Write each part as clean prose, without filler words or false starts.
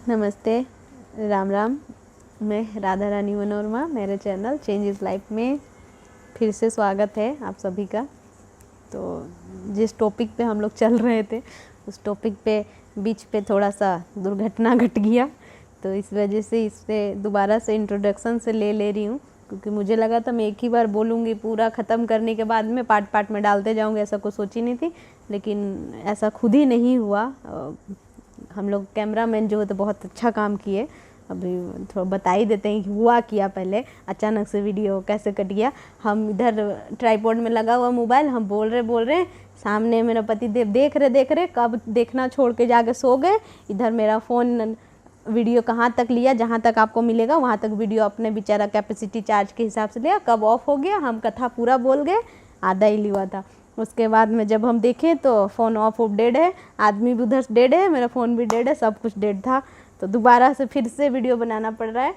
नमस्ते, राम राम। मैं राधा रानी मनोरमा, मेरे चैनल चेंज इज़ लाइफ में फिर से स्वागत है आप सभी का। तो जिस टॉपिक पे हम लोग चल रहे थे उस टॉपिक पे बीच पे थोड़ा सा दुर्घटना घट गया, तो इस वजह से इससे दोबारा से इंट्रोडक्शन से ले रही हूँ, क्योंकि मुझे लगा था मैं एक ही बार बोलूँगी, पूरा ख़त्म करने के बाद में पार्ट पार्ट में डालते जाऊँगी, ऐसा कुछ सोची नहीं थी। लेकिन ऐसा खुद ही नहीं हुआ। हम लोग कैमरामैन जो है तो बहुत अच्छा काम किए। अभी थोड़ा बता ही देते हैं कि हुआ क्या। पहले अचानक से वीडियो कैसे कट गया। हम इधर ट्राइपॉड में लगा हुआ मोबाइल, हम बोल रहे सामने मेरा पति देव देख रहे कब देखना छोड़ के जाके सो गए। इधर मेरा फ़ोन वीडियो कहाँ तक लिया, जहाँ तक आपको मिलेगा वहाँ तक वीडियो अपने बेचारा कैपेसिटी चार्ज के हिसाब से लिया, कब ऑफ हो गया। हम कथा पूरा बोल गए, आधा ही लिया था। उसके बाद में जब हम देखें तो फ़ोन ऑफ डेड है, आदमी भी उधर डेड है, मेरा फ़ोन भी डेड है, सब कुछ डेड था। तो दोबारा से फिर से वीडियो बनाना पड़ रहा है।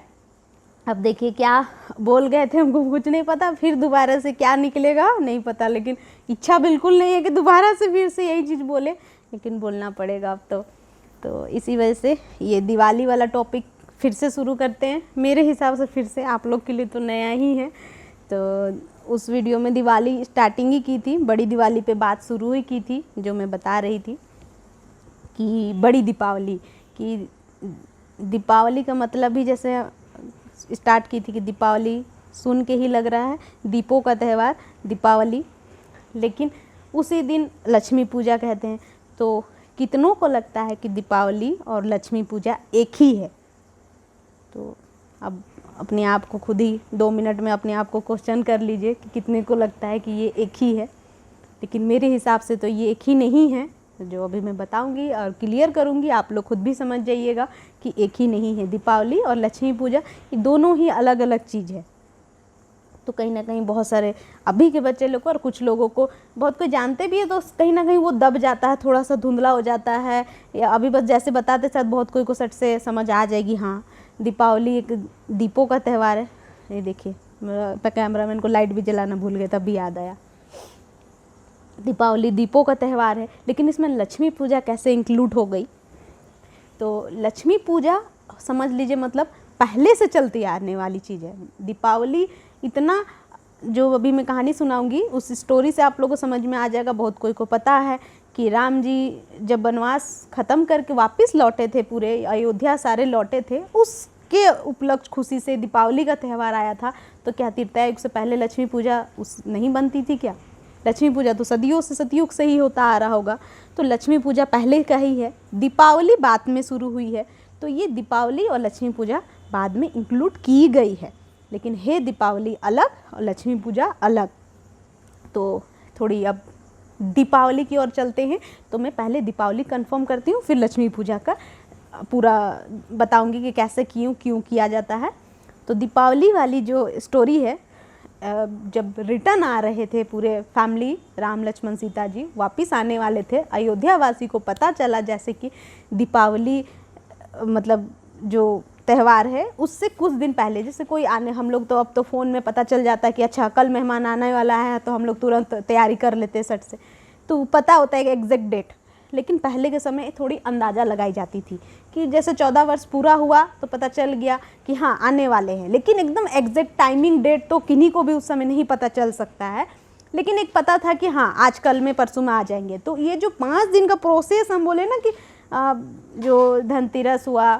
अब देखिए क्या बोल गए थे, हमको कुछ नहीं पता, फिर दोबारा से क्या निकलेगा नहीं पता। लेकिन इच्छा बिल्कुल नहीं है कि दोबारा से फिर से यही चीज़ बोले, लेकिन बोलना पड़ेगा अब तो इसी वजह से ये दिवाली वाला टॉपिक फिर से शुरू करते हैं। मेरे हिसाब से फिर से आप लोग के लिए तो नया ही है। तो उस वीडियो में दिवाली स्टार्टिंग ही की थी, बड़ी दिवाली पे बात शुरू ही की थी, जो मैं बता रही थी कि बड़ी दीपावली की दीपावली का मतलब ही जैसे स्टार्ट की थी कि दीपावली सुन के ही लग रहा है दीपों का त्यौहार दीपावली, लेकिन उसी दिन लक्ष्मी पूजा कहते हैं। तो कितनों को लगता है कि दीपावली और लक्ष्मी पूजा एक ही है। तो अब अपने आप को खुद ही 2 मिनट में अपने आप को क्वेश्चन कर लीजिए कि कितने को लगता है कि ये एक ही है। लेकिन मेरे हिसाब से तो ये एक ही नहीं है, जो अभी मैं बताऊंगी और क्लियर करूंगी, आप लोग खुद भी समझ जाइएगा कि एक ही नहीं है। दीपावली और लक्ष्मी पूजा ये दोनों ही अलग अलग चीज़ है। तो कहीं ना कहीं बहुत सारे अभी के बच्चे लोग को और कुछ लोगों को, बहुत कोई जानते भी है तो कहीं ना कहीं वो दब जाता है, थोड़ा सा धुंधला हो जाता है। या अभी बस जैसे बताते साथ बहुत कोई को सट से समझ आ जाएगी, हाँ दीपावली एक दीपों का त्यौहार है। ये देखिए मेरा कैमरामैन को लाइट भी जलाना भूल गया, तब भी याद आया। दीपावली दीपों का त्यौहार है, लेकिन इसमें लक्ष्मी पूजा कैसे इंक्लूड हो गई? तो लक्ष्मी पूजा समझ लीजिए मतलब पहले से चलती आने वाली चीज़ है। दीपावली इतना, जो अभी मैं कहानी सुनाऊंगी उस स्टोरी से आप लोगों को समझ में आ जाएगा। बहुत कोई को पता है कि राम जी जब वनवास ख़त्म करके वापस लौटे थे, पूरे अयोध्या सारे लौटे थे, उसके उपलक्ष्य खुशी से दीपावली का त्यौहार आया था। तो क्या त्रेतायुग से पहले लक्ष्मी पूजा उस नहीं बनती थी क्या? लक्ष्मी पूजा तो सदियों से सतयुग से ही होता आ रहा होगा। तो लक्ष्मी पूजा पहले का ही है, दीपावली बाद में शुरू हुई है। तो ये दीपावली और लक्ष्मी पूजा बाद में इंक्लूड की गई है, लेकिन है दीपावली अलग और लक्ष्मी पूजा अलग। तो थोड़ी अब दीपावली की ओर चलते हैं। तो मैं पहले दीपावली कंफर्म करती हूँ, फिर लक्ष्मी पूजा का पूरा बताऊँगी कि कैसे क्यों किया जाता है। तो दीपावली वाली जो स्टोरी है, जब रिटर्न आ रहे थे पूरे फैमिली, राम लक्ष्मण सीता जी वापस आने वाले थे, अयोध्या वासी को पता चला जैसे कि दीपावली मतलब जो त्यौहार है उससे कुछ दिन पहले, जैसे कोई आने, हम लोग तो अब तो फ़ोन में पता चल जाता है कि अच्छा कल मेहमान आने वाला है, तो हम लोग तुरंत तैयारी कर लेते हैं सट से, तो पता होता है कि एग्जैक्ट डेट। लेकिन पहले के समय थोड़ी अंदाज़ा लगाई जाती थी कि जैसे 14 वर्ष पूरा हुआ तो पता चल गया कि हाँ आने वाले हैं, लेकिन एकदम एग्जैक्ट टाइमिंग डेट तो किन्हीं को भी उस समय नहीं पता चल सकता है। लेकिन एक पता था कि हाँ आज कल में परसों में आ जाएंगे। तो ये जो 5 दिन का प्रोसेस हम बोले ना कि जो धनतेरस हुआ,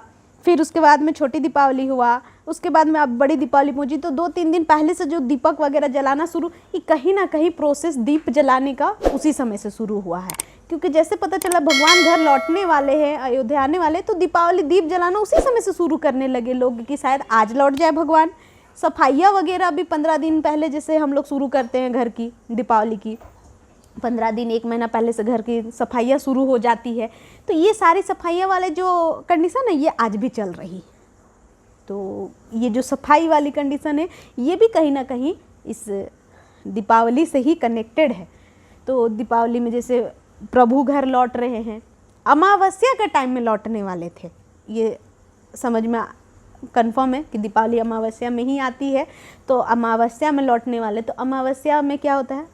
फिर उसके बाद में छोटी दीपावली हुआ, उसके बाद में अब बड़ी दीपावली पहुंची, तो 2-3 दिन पहले से जो दीपक वगैरह जलाना शुरू, ये कहीं ना कहीं प्रोसेस दीप जलाने का उसी समय से शुरू हुआ है। क्योंकि जैसे पता चला भगवान घर लौटने वाले हैं, अयोध्या आने वाले, तो दीपावली दीप जलाना उसी समय से शुरू करने लगे लोग कि शायद आज लौट जाए भगवान। सफाइयाँ वगैरह भी 15 दिन पहले जैसे हम लोग शुरू करते हैं घर की, दीपावली की 15 दिन 1 महीना पहले से घर की सफाइयाँ शुरू हो जाती है। तो ये सारी सफाइयाँ वाले जो कंडीशन है ये आज भी चल रही। तो ये जो सफाई वाली कंडीशन है ये भी कहीं ना कहीं इस दीपावली से ही कनेक्टेड है। तो दीपावली में जैसे प्रभु घर लौट रहे हैं, अमावस्या के टाइम में लौटने वाले थे, ये समझ में कंफर्म है कि दीपावली अमावस्या में ही आती है। तो अमावस्या में लौटने वाले, तो अमावस्या में क्या होता है,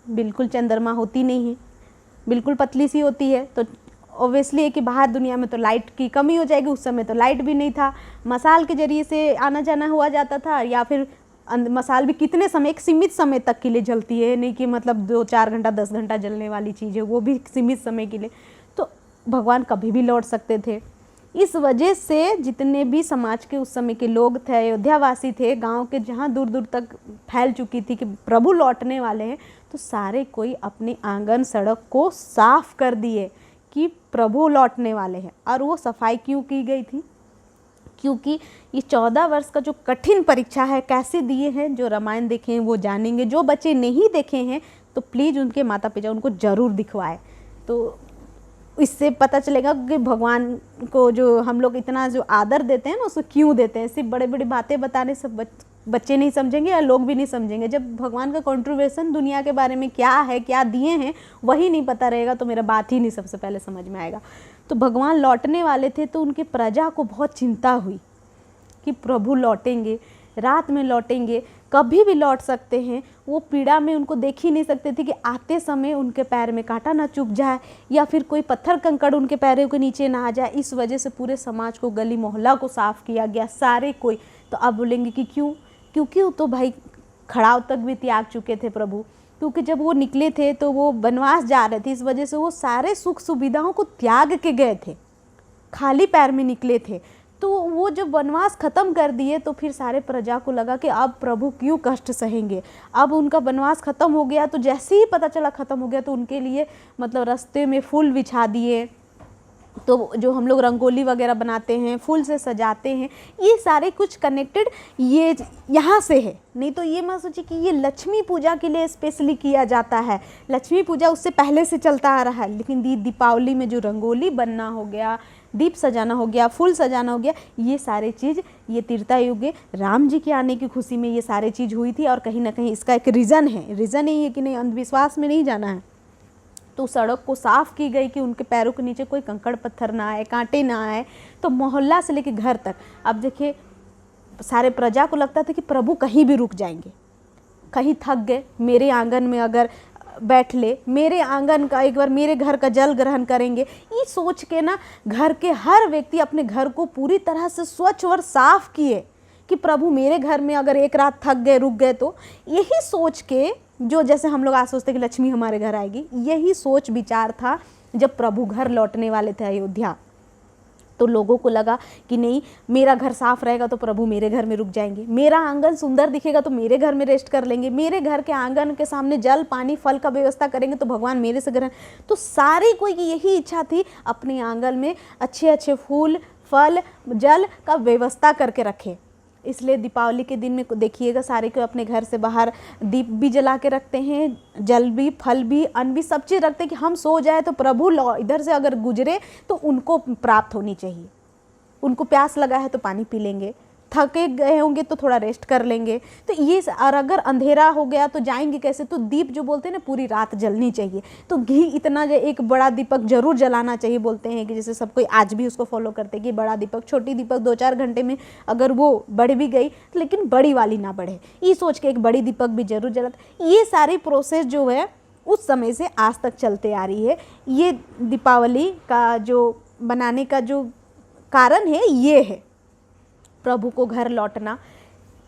बिल्कुल चंद्रमा होती नहीं है, बिल्कुल पतली सी होती है। तो ऑब्वियसली है कि बाहर दुनिया में तो लाइट की कमी हो जाएगी, उस समय तो लाइट भी नहीं था, मसाल के ज़रिए से आना जाना हुआ जाता था, या फिर मसाल भी कितने समय, एक सीमित समय तक के लिए जलती है, नहीं कि मतलब 2-4 घंटा 10 घंटा जलने वाली चीज़ है, वो भी सीमित समय के लिए। तो भगवान कभी भी लौट सकते थे। इस वजह से जितने भी समाज के उस समय के लोग थे, अयोध्यावासी थे, गांव के जहाँ दूर दूर तक फैल चुकी थी कि प्रभु लौटने वाले हैं, तो सारे कोई अपने आंगन सड़क को साफ कर दिए कि प्रभु लौटने वाले हैं। और वो सफाई क्यों की गई थी? क्योंकि ये 14 वर्ष का जो कठिन परीक्षा है, कैसे दिए हैं, जो रामायण देखे हैं वो जानेंगे। जो बच्चे नहीं देखे हैं तो प्लीज़ उनके माता पिता उनको ज़रूर दिखवाए, तो इससे पता चलेगा कि भगवान को जो हम लोग इतना जो आदर देते हैं ना, उसको क्यों देते हैं। सिर्फ बड़े बड़ी बातें बताने से बच्चे नहीं समझेंगे या लोग भी नहीं समझेंगे। जब भगवान का कंट्रीब्यूशन दुनिया के बारे में क्या है, क्या दिए हैं, वही नहीं पता रहेगा तो मेरा बात ही नहीं सबसे पहले समझ में आएगा। तो भगवान लौटने वाले थे, तो उनकी प्रजा को बहुत चिंता हुई कि प्रभु लौटेंगे, रात में लौटेंगे, कभी भी लौट सकते हैं। वो पीड़ा में उनको देख ही नहीं सकते थे कि आते समय उनके पैर में कांटा ना चुभ जाए, या फिर कोई पत्थर कंकड़ उनके पैरों के नीचे ना आ जाए। इस वजह से पूरे समाज को, गली मोहल्ला को साफ किया गया, सारे कोई। तो अब बोलेंगे कि क्यों? क्योंकि वो तो भाई खड़ाव तक भी त्याग चुके थे प्रभु, क्योंकि जब वो निकले थे तो वो वनवास जा रहे थे, इस वजह से वो सारे सुख सुविधाओं को त्याग के गए थे, खाली पैर में निकले थे। तो वो जब वनवास ख़त्म कर दिए तो फिर सारे प्रजा को लगा कि अब प्रभु क्यों कष्ट सहेंगे। अब उनका वनवास ख़त्म हो गया, तो जैसे ही पता चला ख़त्म हो गया तो उनके लिए मतलब रास्ते में फूल बिछा दिए। तो जो हम लोग रंगोली वगैरह बनाते हैं, फूल से सजाते हैं, ये सारे कुछ कनेक्टेड ये यहाँ से है। नहीं तो ये मत सोचिए कि ये लक्ष्मी पूजा के लिए स्पेशली किया जाता है। लक्ष्मी पूजा उससे पहले से चलता आ रहा है, लेकिन दीपावली में जो रंगोली बनना हो गया, दीप सजाना हो गया, फूल सजाना हो गया, ये सारे चीज़ ये त्रेता युग में राम जी के आने की खुशी में ये सारे चीज़ हुई थी। और कहीं ना कहीं इसका एक रीज़न है। रीज़न यही है कि नहीं, अंधविश्वास में नहीं जाना है। तो सड़क को साफ़ की गई कि उनके पैरों के नीचे कोई कंकड़ पत्थर ना आए, कांटे ना आए। तो मोहल्ला से लेकर घर तक, अब देखिए सारे प्रजा को लगता था कि प्रभु कहीं भी रुक जाएंगे, कहीं थक गए, मेरे आंगन में अगर बैठ ले, मेरे आंगन का एक बार मेरे घर का जल ग्रहण करेंगे। ये सोच के ना घर के हर व्यक्ति अपने घर को पूरी तरह से स्वच्छ और साफ किए कि प्रभु मेरे घर में अगर एक रात थक गए, रुक गए, तो यही सोच के, जो जैसे हम लोग आज सोचते कि लक्ष्मी हमारे घर आएगी, यही सोच विचार था जब प्रभु घर लौटने वाले थे अयोध्या। तो लोगों को लगा कि नहीं, मेरा घर साफ रहेगा तो प्रभु मेरे घर में रुक जाएंगे, मेरा आंगन सुंदर दिखेगा तो मेरे घर में रेस्ट कर लेंगे, मेरे घर के आंगन के सामने जल पानी फल का व्यवस्था करेंगे तो भगवान मेरे से ग्रहण। तो सारी कोई की यही इच्छा थी, अपने आंगन में अच्छे अच्छे फूल फल जल का व्यवस्था करके रखे। इसलिए दीपावली के दिन में देखिएगा सारे को अपने घर से बाहर दीप भी जला के रखते हैं, जल भी, फल भी, अन्न भी, सब चीज़ रखते हैं कि हम सो जाए तो प्रभु इधर से अगर गुजरे तो उनको प्राप्त होनी चाहिए। उनको प्यास लगा है तो पानी पी लेंगे, थके गए होंगे तो थोड़ा रेस्ट कर लेंगे। तो ये, और अगर अंधेरा हो गया तो जाएंगे कैसे? तो दीप जो बोलते हैं ना, पूरी रात जलनी चाहिए। तो घी इतना एक बड़ा दीपक जरूर जलाना चाहिए। बोलते हैं कि जैसे सब कोई आज भी उसको फॉलो करते हैं कि बड़ा दीपक, छोटी दीपक 2-4 घंटे में अगर वो बढ़ भी गई तो लेकिन बड़ी वाली ना बढ़े, ये सोच के एक बड़ी दीपक भी जरूर जलाते। ये सारी प्रोसेस जो है उस समय से आज तक चलते आ रही है। ये दीपावली का जो बनाने का जो कारण है ये है प्रभु को घर लौटना।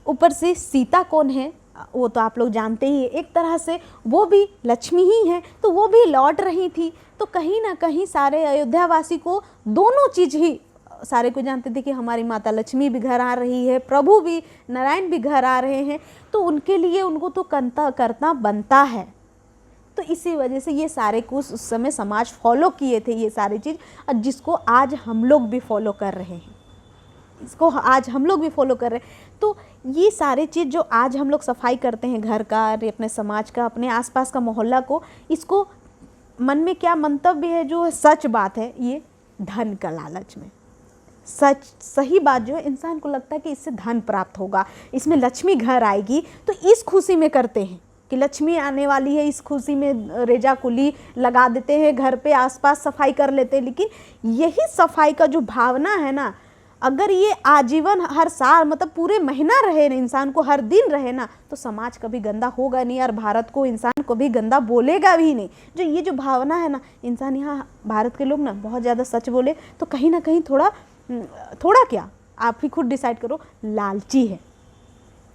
ऊपर से सीता कौन है वो तो आप लोग जानते ही है, एक तरह से वो भी लक्ष्मी ही है, तो वो भी लौट रही थी। तो कहीं ना कहीं सारे अयोध्यावासी को दोनों चीज़ ही, सारे को जानते थे कि हमारी माता लक्ष्मी भी घर आ रही है, प्रभु भी, नारायण भी घर आ रहे हैं, तो उनके लिए उनको तो करना बनता है। तो इसी वजह से ये सारे कुछ उस समय समाज फॉलो किए थे ये सारी चीज़, और जिसको आज हम लोग भी फॉलो कर रहे हैं, इसको आज हम लोग भी फॉलो कर रहे हैं। तो ये सारे चीज़ जो आज हम लोग सफाई करते हैं घर का, अपने समाज का, अपने आसपास का मोहल्ला को, इसको मन में क्या मंतव्य है, जो सच बात है, ये धन का लालच में, सच सही बात जो है, इंसान को लगता है कि इससे धन प्राप्त होगा, इसमें लक्ष्मी घर आएगी, तो इस खुशी में करते हैं कि लक्ष्मी आने वाली है, इस खुशी में रेजा कुली लगा देते हैं, घर पे आसपास सफाई कर लेते हैं। लेकिन यही सफाई का जो भावना है ना, अगर ये आजीवन हर साल मतलब पूरे महीना रहे ना, इंसान को हर दिन रहे ना, तो समाज कभी गंदा होगा नहीं और भारत को इंसान कभी गंदा बोलेगा भी नहीं। जो ये जो भावना है ना, इंसान यहाँ भारत के लोग ना बहुत ज़्यादा सच बोले तो कहीं ना कहीं थोड़ा क्या, आप ही खुद डिसाइड करो, लालची है।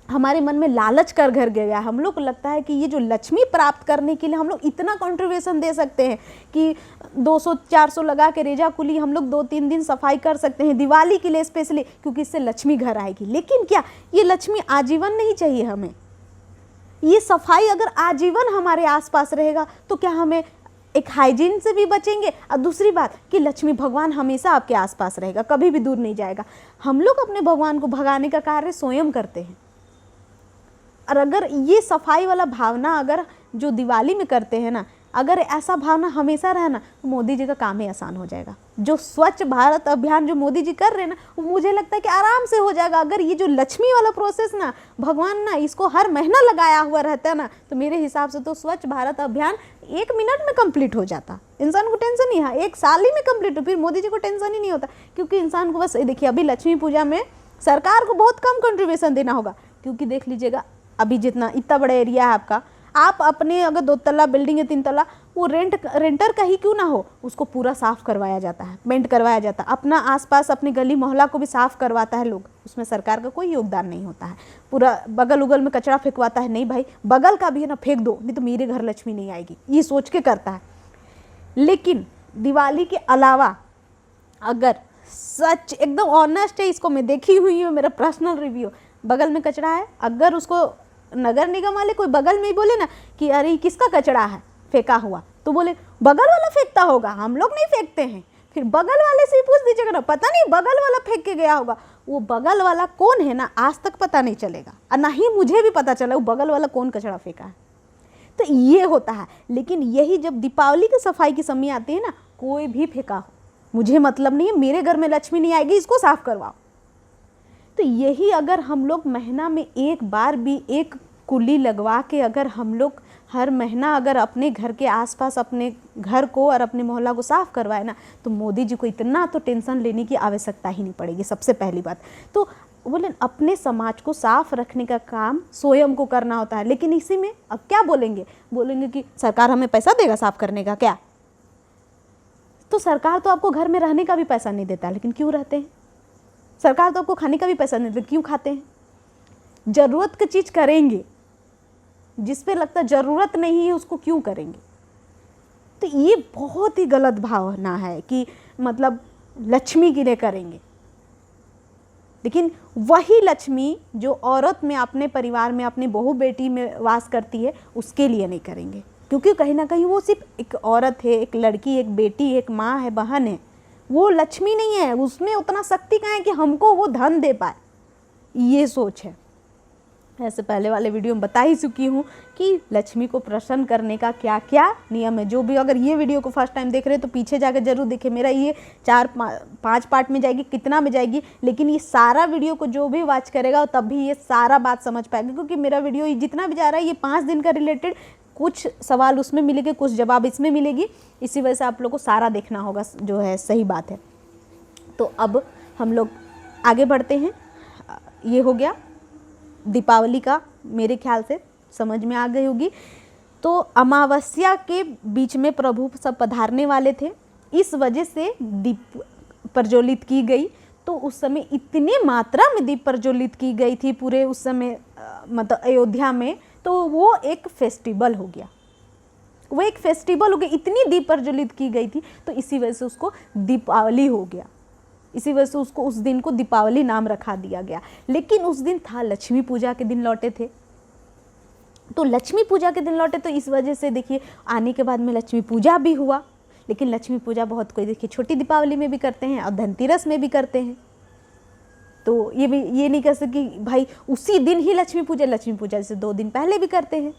हमारे मन में लालच कर घर गया। हम लोग को लगता है कि ये जो लक्ष्मी प्राप्त करने के लिए हम लोग इतना कंट्रीब्यूशन दे सकते हैं कि 200-400 लगा के रेजा कुली हम लोग 2-3 दिन सफाई कर सकते हैं दिवाली के लिए स्पेशली, क्योंकि इससे लक्ष्मी घर आएगी। लेकिन क्या ये लक्ष्मी आजीवन नहीं चाहिए हमें? ये सफाई अगर आजीवन हमारे आसपास रहेगा तो क्या हमें एक हाइजीन से भी बचेंगे, और दूसरी बात कि लक्ष्मी भगवान हमेशा आपके आसपास रहेगा, कभी भी दूर नहीं जाएगा। हम लोग अपने भगवान को भगाने का कार्य स्वयं करते हैं। और अगर ये सफाई वाला भावना अगर जो दिवाली में करते हैं ना, अगर ऐसा भावना हमेशा रहे ना, तो मोदी जी का काम ही आसान हो जाएगा। जो स्वच्छ भारत अभियान जो मोदी जी कर रहे हैं ना, वो मुझे लगता है कि आराम से हो जाएगा। अगर ये जो लक्ष्मी वाला प्रोसेस ना, भगवान ना इसको हर महीना लगाया हुआ रहता है ना, तो मेरे हिसाब से तो स्वच्छ भारत अभियान 1 मिनट में कंप्लीट हो जाता। इंसान को टेंशन नहीं है, 1 साल ही में कंप्लीट हो, फिर मोदी जी को टेंशन ही नहीं होता। क्योंकि इंसान को बस देखिए, अभी लक्ष्मी पूजा में सरकार को बहुत कम कंट्रीब्यूशन देना होगा, क्योंकि देख लीजिएगा अभी जितना इतना बड़ा एरिया है आपका, आप अपने अगर 2 तल्ला बिल्डिंग है, 3 तल्ला, वो रेंटर का ही क्यों ना हो, उसको पूरा साफ़ करवाया जाता है, पेंट करवाया जाता है। अपना आसपास अपने गली मोहल्ला को भी साफ़ करवाता है लोग, उसमें सरकार का कोई योगदान नहीं होता है। पूरा बगल उगल में कचरा फेंकवाता है, नहीं भाई बगल का भी है ना फेंक दो, नहीं तो मेरे घर लक्ष्मी नहीं आएगी, ये सोच के करता है। लेकिन दिवाली के अलावा अगर सच एकदम ऑनेस्ट है, इसको मैं देखी हुई हूँ, मेरा पर्सनल रिव्यू, बगल में कचरा है, अगर उसको नगर निगम वाले कोई बगल में ही बोले ना कि अरे किसका कचरा है फेंका हुआ, तो बोले बगल वाला फेंकता होगा, हम लोग नहीं फेंकते हैं। फिर बगल वाले से ही पूछ दीजिएगा ना, पता नहीं बगल वाला फेंक के गया होगा, वो बगल वाला कौन है ना आज तक पता नहीं चलेगा, और ना ही मुझे भी पता चला वो बगल वाला कौन कचरा फेंका है। तो ये होता है। लेकिन यही जब दीपावली की सफाई की समय आती है ना, कोई भी फेंका हो, मुझे मतलब नहीं है, मेरे घर में लक्ष्मी नहीं आएगी, इसको साफ करवाओ। तो यही अगर हम लोग महीना में एक बार भी एक कुली लगवा के अगर हम लोग हर महीना अगर अपने घर के आसपास अपने घर को और अपने मोहल्ला को साफ़ करवाए ना, तो मोदी जी को इतना तो टेंशन लेने की आवश्यकता ही नहीं पड़ेगी। सबसे पहली बात तो बोले अपने समाज को साफ रखने का काम स्वयं को करना होता है। लेकिन इसी में अब क्या बोलेंगे कि सरकार हमें पैसा देगा साफ करने का क्या? तो सरकार तो आपको घर में रहने का भी पैसा नहीं देता, लेकिन क्यों रहते हैं? सरकार तो आपको खाने का भी पैसा नहीं देती, क्यों खाते हैं? जरूरत की चीज़ करेंगे, जिस पे लगता जरूरत नहीं है उसको क्यों करेंगे? तो ये बहुत ही गलत भावना है कि मतलब लक्ष्मी के लिए करेंगे, लेकिन वही लक्ष्मी जो औरत में अपने परिवार में अपनी बहू बेटी में वास करती है उसके लिए नहीं करेंगे, क्योंकि कहीं ना कहीं वो सिर्फ एक औरत है, एक लड़की, एक बेटी, एक माँ है, बहन है, वो लक्ष्मी नहीं है। उसमें उतना शक्ति कहाँ है कि हमको वो धन दे पाए, ये सोच है। ऐसे पहले वाले वीडियो में बता ही चुकी हूँ कि लक्ष्मी को प्रसन्न करने का क्या क्या नियम है। जो भी अगर ये वीडियो को फर्स्ट टाइम देख रहे हैं तो पीछे जाकर जरूर देखें। मेरा ये 4-5 पार्ट में जाएगी, कितना में जाएगी, लेकिन ये सारा वीडियो को जो भी वॉच करेगा तब भी ये सारा बात समझ पाएगा, क्योंकि मेरा वीडियो जितना भी जा रहा है ये 5 दिन का रिलेटेड, कुछ सवाल उसमें मिलेंगे, कुछ जवाब इसमें मिलेगी, इसी वजह से आप लोग को सारा देखना होगा, जो है सही बात है। तो अब हम लोग आगे बढ़ते हैं। ये हो गया दीपावली का, मेरे ख्याल से समझ में आ गई होगी। तो अमावस्या के बीच में प्रभु सब पधारने वाले थे, इस वजह से दीप प्रज्वलित की गई। तो उस समय इतने मात्रा में दीप प्रज्वलित की गई थी पूरे उस समय मतलब अयोध्या में, तो वो एक फेस्टिवल हो गया, वो एक फेस्टिवल हो गया, इतनी दीप प्रज्वलित की गई थी, तो इसी वजह से उसको दीपावली हो गया, इसी वजह से उसको उस दिन को दीपावली नाम रखा दिया गया। लेकिन उस दिन था लक्ष्मी पूजा के दिन लौटे थे, तो लक्ष्मी पूजा के दिन लौटे, तो इस वजह से देखिए आने के बाद में लक्ष्मी पूजा भी हुआ। लेकिन लक्ष्मी पूजा बहुत कोई देखिए छोटी दीपावली में भी करते हैं और धनतेरस में भी करते हैं, तो ये भी ये नहीं कह सकते कि भाई उसी दिन ही लक्ष्मी पूजा जैसे 2 दिन पहले भी करते हैं।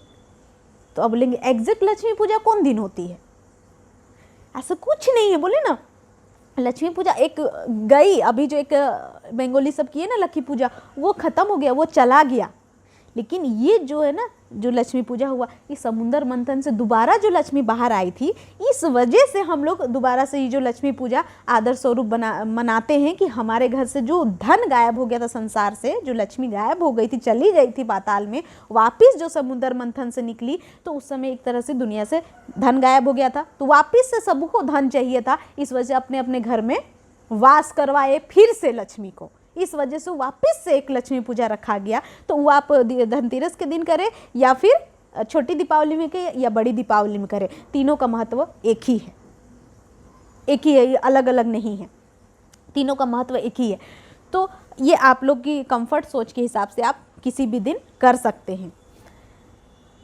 तो अब बोलेंगे एग्जैक्ट लक्ष्मी पूजा कौन दिन होती है? ऐसा कुछ नहीं है। बोले ना लक्ष्मी पूजा एक गई, अभी जो एक बंगाली सब किए ना लक्ष्मी पूजा, वो ख़त्म हो गया, वो चला गया। लेकिन ये जो है ना, जो लक्ष्मी पूजा हुआ, इस समुंदर मंथन से दोबारा जो लक्ष्मी बाहर आई थी, इस वजह से हम लोग दोबारा से ये जो लक्ष्मी पूजा आदर स्वरूप मनाते हैं कि हमारे घर से जो धन गायब हो गया था संसार से, जो लक्ष्मी गायब हो गई थी, चली गई थी पाताल में, वापिस जो समुंदर मंथन से निकली, तो उस समय एक तरह से दुनिया से धन गायब हो गया था, तो वापिस से सबको धन चाहिए था, इस वजह से अपने अपने घर में वास करवाए फिर से लक्ष्मी को, इस वजह से वापस से एक लक्ष्मी पूजा रखा गया। तो वो आप धनतेरस के दिन करें या फिर छोटी दीपावली में करें या बड़ी दीपावली में करें, तीनों का महत्व एक ही है, एक ही है, ये अलग अलग नहीं है, तीनों का महत्व एक ही है। तो ये आप लोग की कंफर्ट सोच के हिसाब से आप किसी भी दिन कर सकते हैं।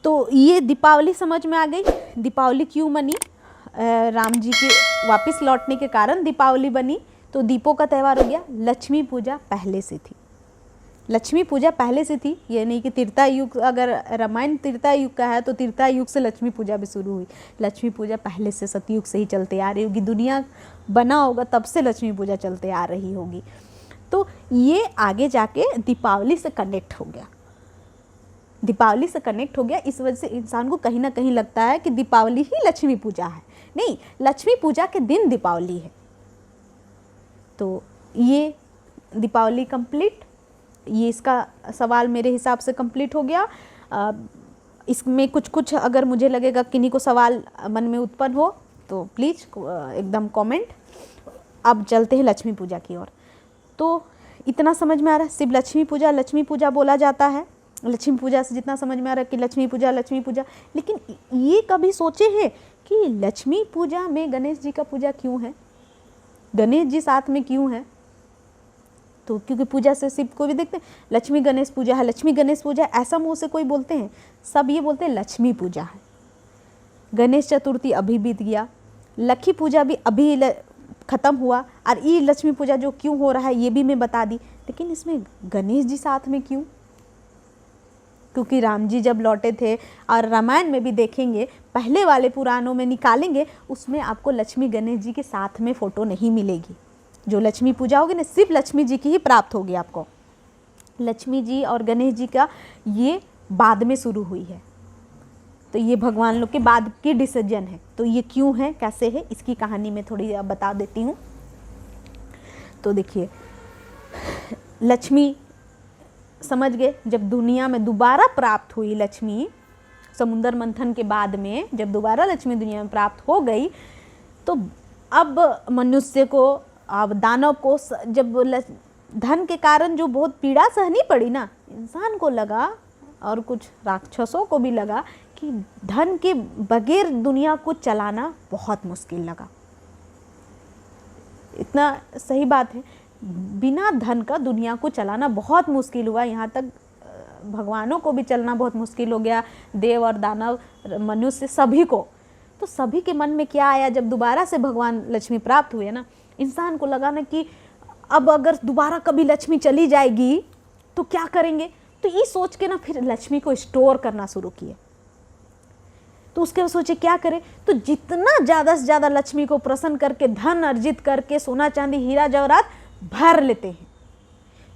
तो ये दीपावली समझ में आ गई, दीपावली क्यों बनी, राम जी के वापस लौटने के कारण दीपावली बनी। तो दीपों का त्यौहार हो गया। लक्ष्मी पूजा पहले से थी, लक्ष्मी पूजा पहले से थी, ये नहीं कि त्रेता युग, अगर रामायण त्रेता युग का है तो त्रेता युग से लक्ष्मी पूजा भी शुरू हुई। लक्ष्मी पूजा पहले से सतयुग से ही चलते आ रही होगी, दुनिया बना होगा तब से लक्ष्मी पूजा चलते आ रही होगी। तो ये आगे जाके दीपावली से कनेक्ट हो गया, दीपावली से कनेक्ट हो गया। इस वजह से इंसान को कहीं ना कहीं लगता है कि दीपावली ही लक्ष्मी पूजा है, नहीं, लक्ष्मी पूजा के दिन दीपावली है। तो ये दीपावली कंप्लीट, ये इसका सवाल मेरे हिसाब से कंप्लीट हो गया। इसमें कुछ कुछ अगर मुझे लगेगा किन्हीं को सवाल मन में उत्पन्न हो तो प्लीज़ एकदम कमेंट। अब चलते हैं लक्ष्मी पूजा की ओर। तो इतना समझ में आ रहा है, सिर्फ लक्ष्मी पूजा बोला जाता है, लक्ष्मी पूजा से जितना समझ में आ रहा है कि लक्ष्मी पूजा, लेकिन ये कभी सोचे हैं कि लक्ष्मी पूजा में गणेश जी का पूजा क्यों है, गणेश जी साथ में क्यों है? तो क्योंकि पूजा से सिर्फ कोई भी देखते हैं लक्ष्मी गणेश पूजा है, लक्ष्मी गणेश पूजा है, ऐसा मुंह से कोई बोलते हैं? सब ये बोलते हैं लक्ष्मी पूजा है। गणेश चतुर्थी अभी बीत गया, लक्ष्मी पूजा भी अभी ख़त्म हुआ, और ये लक्ष्मी पूजा जो क्यों हो रहा है ये भी मैं बता दी, लेकिन इसमें गणेश जी साथ में क्यों? क्योंकि राम जी जब लौटे थे, और रामायण में भी देखेंगे, पहले वाले पुराणों में निकालेंगे, उसमें आपको लक्ष्मी गणेश जी के साथ में फ़ोटो नहीं मिलेगी। जो लक्ष्मी पूजा होगी ना, सिर्फ लक्ष्मी जी की ही प्राप्त होगी आपको। लक्ष्मी जी और गणेश जी का ये बाद में शुरू हुई है, तो ये भगवान लोग के बाद की डिसीजन है। तो ये क्यों है, कैसे है, इसकी कहानी मैं थोड़ी बता देती हूँ। तो देखिए, लक्ष्मी समझ गए, जब दुनिया में दोबारा प्राप्त हुई लक्ष्मी, समुंदर मंथन के बाद में जब दोबारा लक्ष्मी दुनिया में प्राप्त हो गई, तो अब मनुष्य को, अब दानव को, जब धन के कारण जो बहुत पीड़ा सहनी पड़ी ना, इंसान को लगा और कुछ राक्षसों को भी लगा कि धन के बगैर दुनिया को चलाना बहुत मुश्किल लगा। इतना सही बात है, बिना धन का दुनिया को चलाना बहुत मुश्किल हुआ, यहाँ तक भगवानों को भी चलना बहुत मुश्किल हो गया, देव और दानव, मनुष्य, सभी को। तो सभी के मन में क्या आया, जब दोबारा से भगवान लक्ष्मी प्राप्त हुए ना, इंसान को लगा ना कि अब अगर दोबारा कभी लक्ष्मी चली जाएगी तो क्या करेंगे। तो ये सोच के ना फिर लक्ष्मी को स्टोर करना शुरू किए। तो उसके बाद सोचे क्या करें, तो जितना ज़्यादा से ज़्यादा लक्ष्मी को प्रसन्न करके, धन अर्जित करके, सोना चांदी हीरा जवाहरात भर लेते हैं।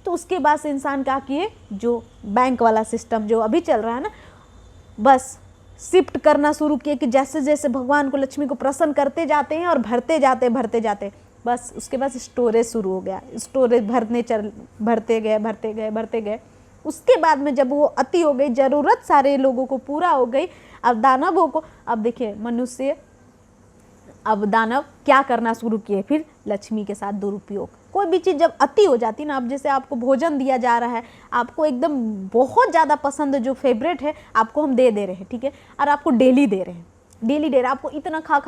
तो उसके बाद से इंसान क्या किए, जो बैंक वाला सिस्टम जो अभी चल रहा है ना, बस शिफ्ट करना शुरू किए कि जैसे जैसे भगवान को, लक्ष्मी को प्रसन्न करते जाते हैं और भरते जाते, बस उसके बाद स्टोरेज शुरू हो गया, स्टोरेज भरते गए। उसके बाद में जब वो अति हो गई, ज़रूरत सारे लोगों को पूरा हो गई, अब दानवों को, अब देखिए मनुष्य, अब दानव क्या करना शुरू किए, फिर लक्ष्मी के साथ दुरुपयोग। कोई भी चीज़ जब अति हो जाती ना, अब जैसे आपको भोजन दिया जा रहा है, आपको एकदम बहुत ज़्यादा पसंद, जो फेवरेट है, आपको हम दे रहे हैं, ठीक है, और आपको डेली दे रहे हैं, आपको इतना खा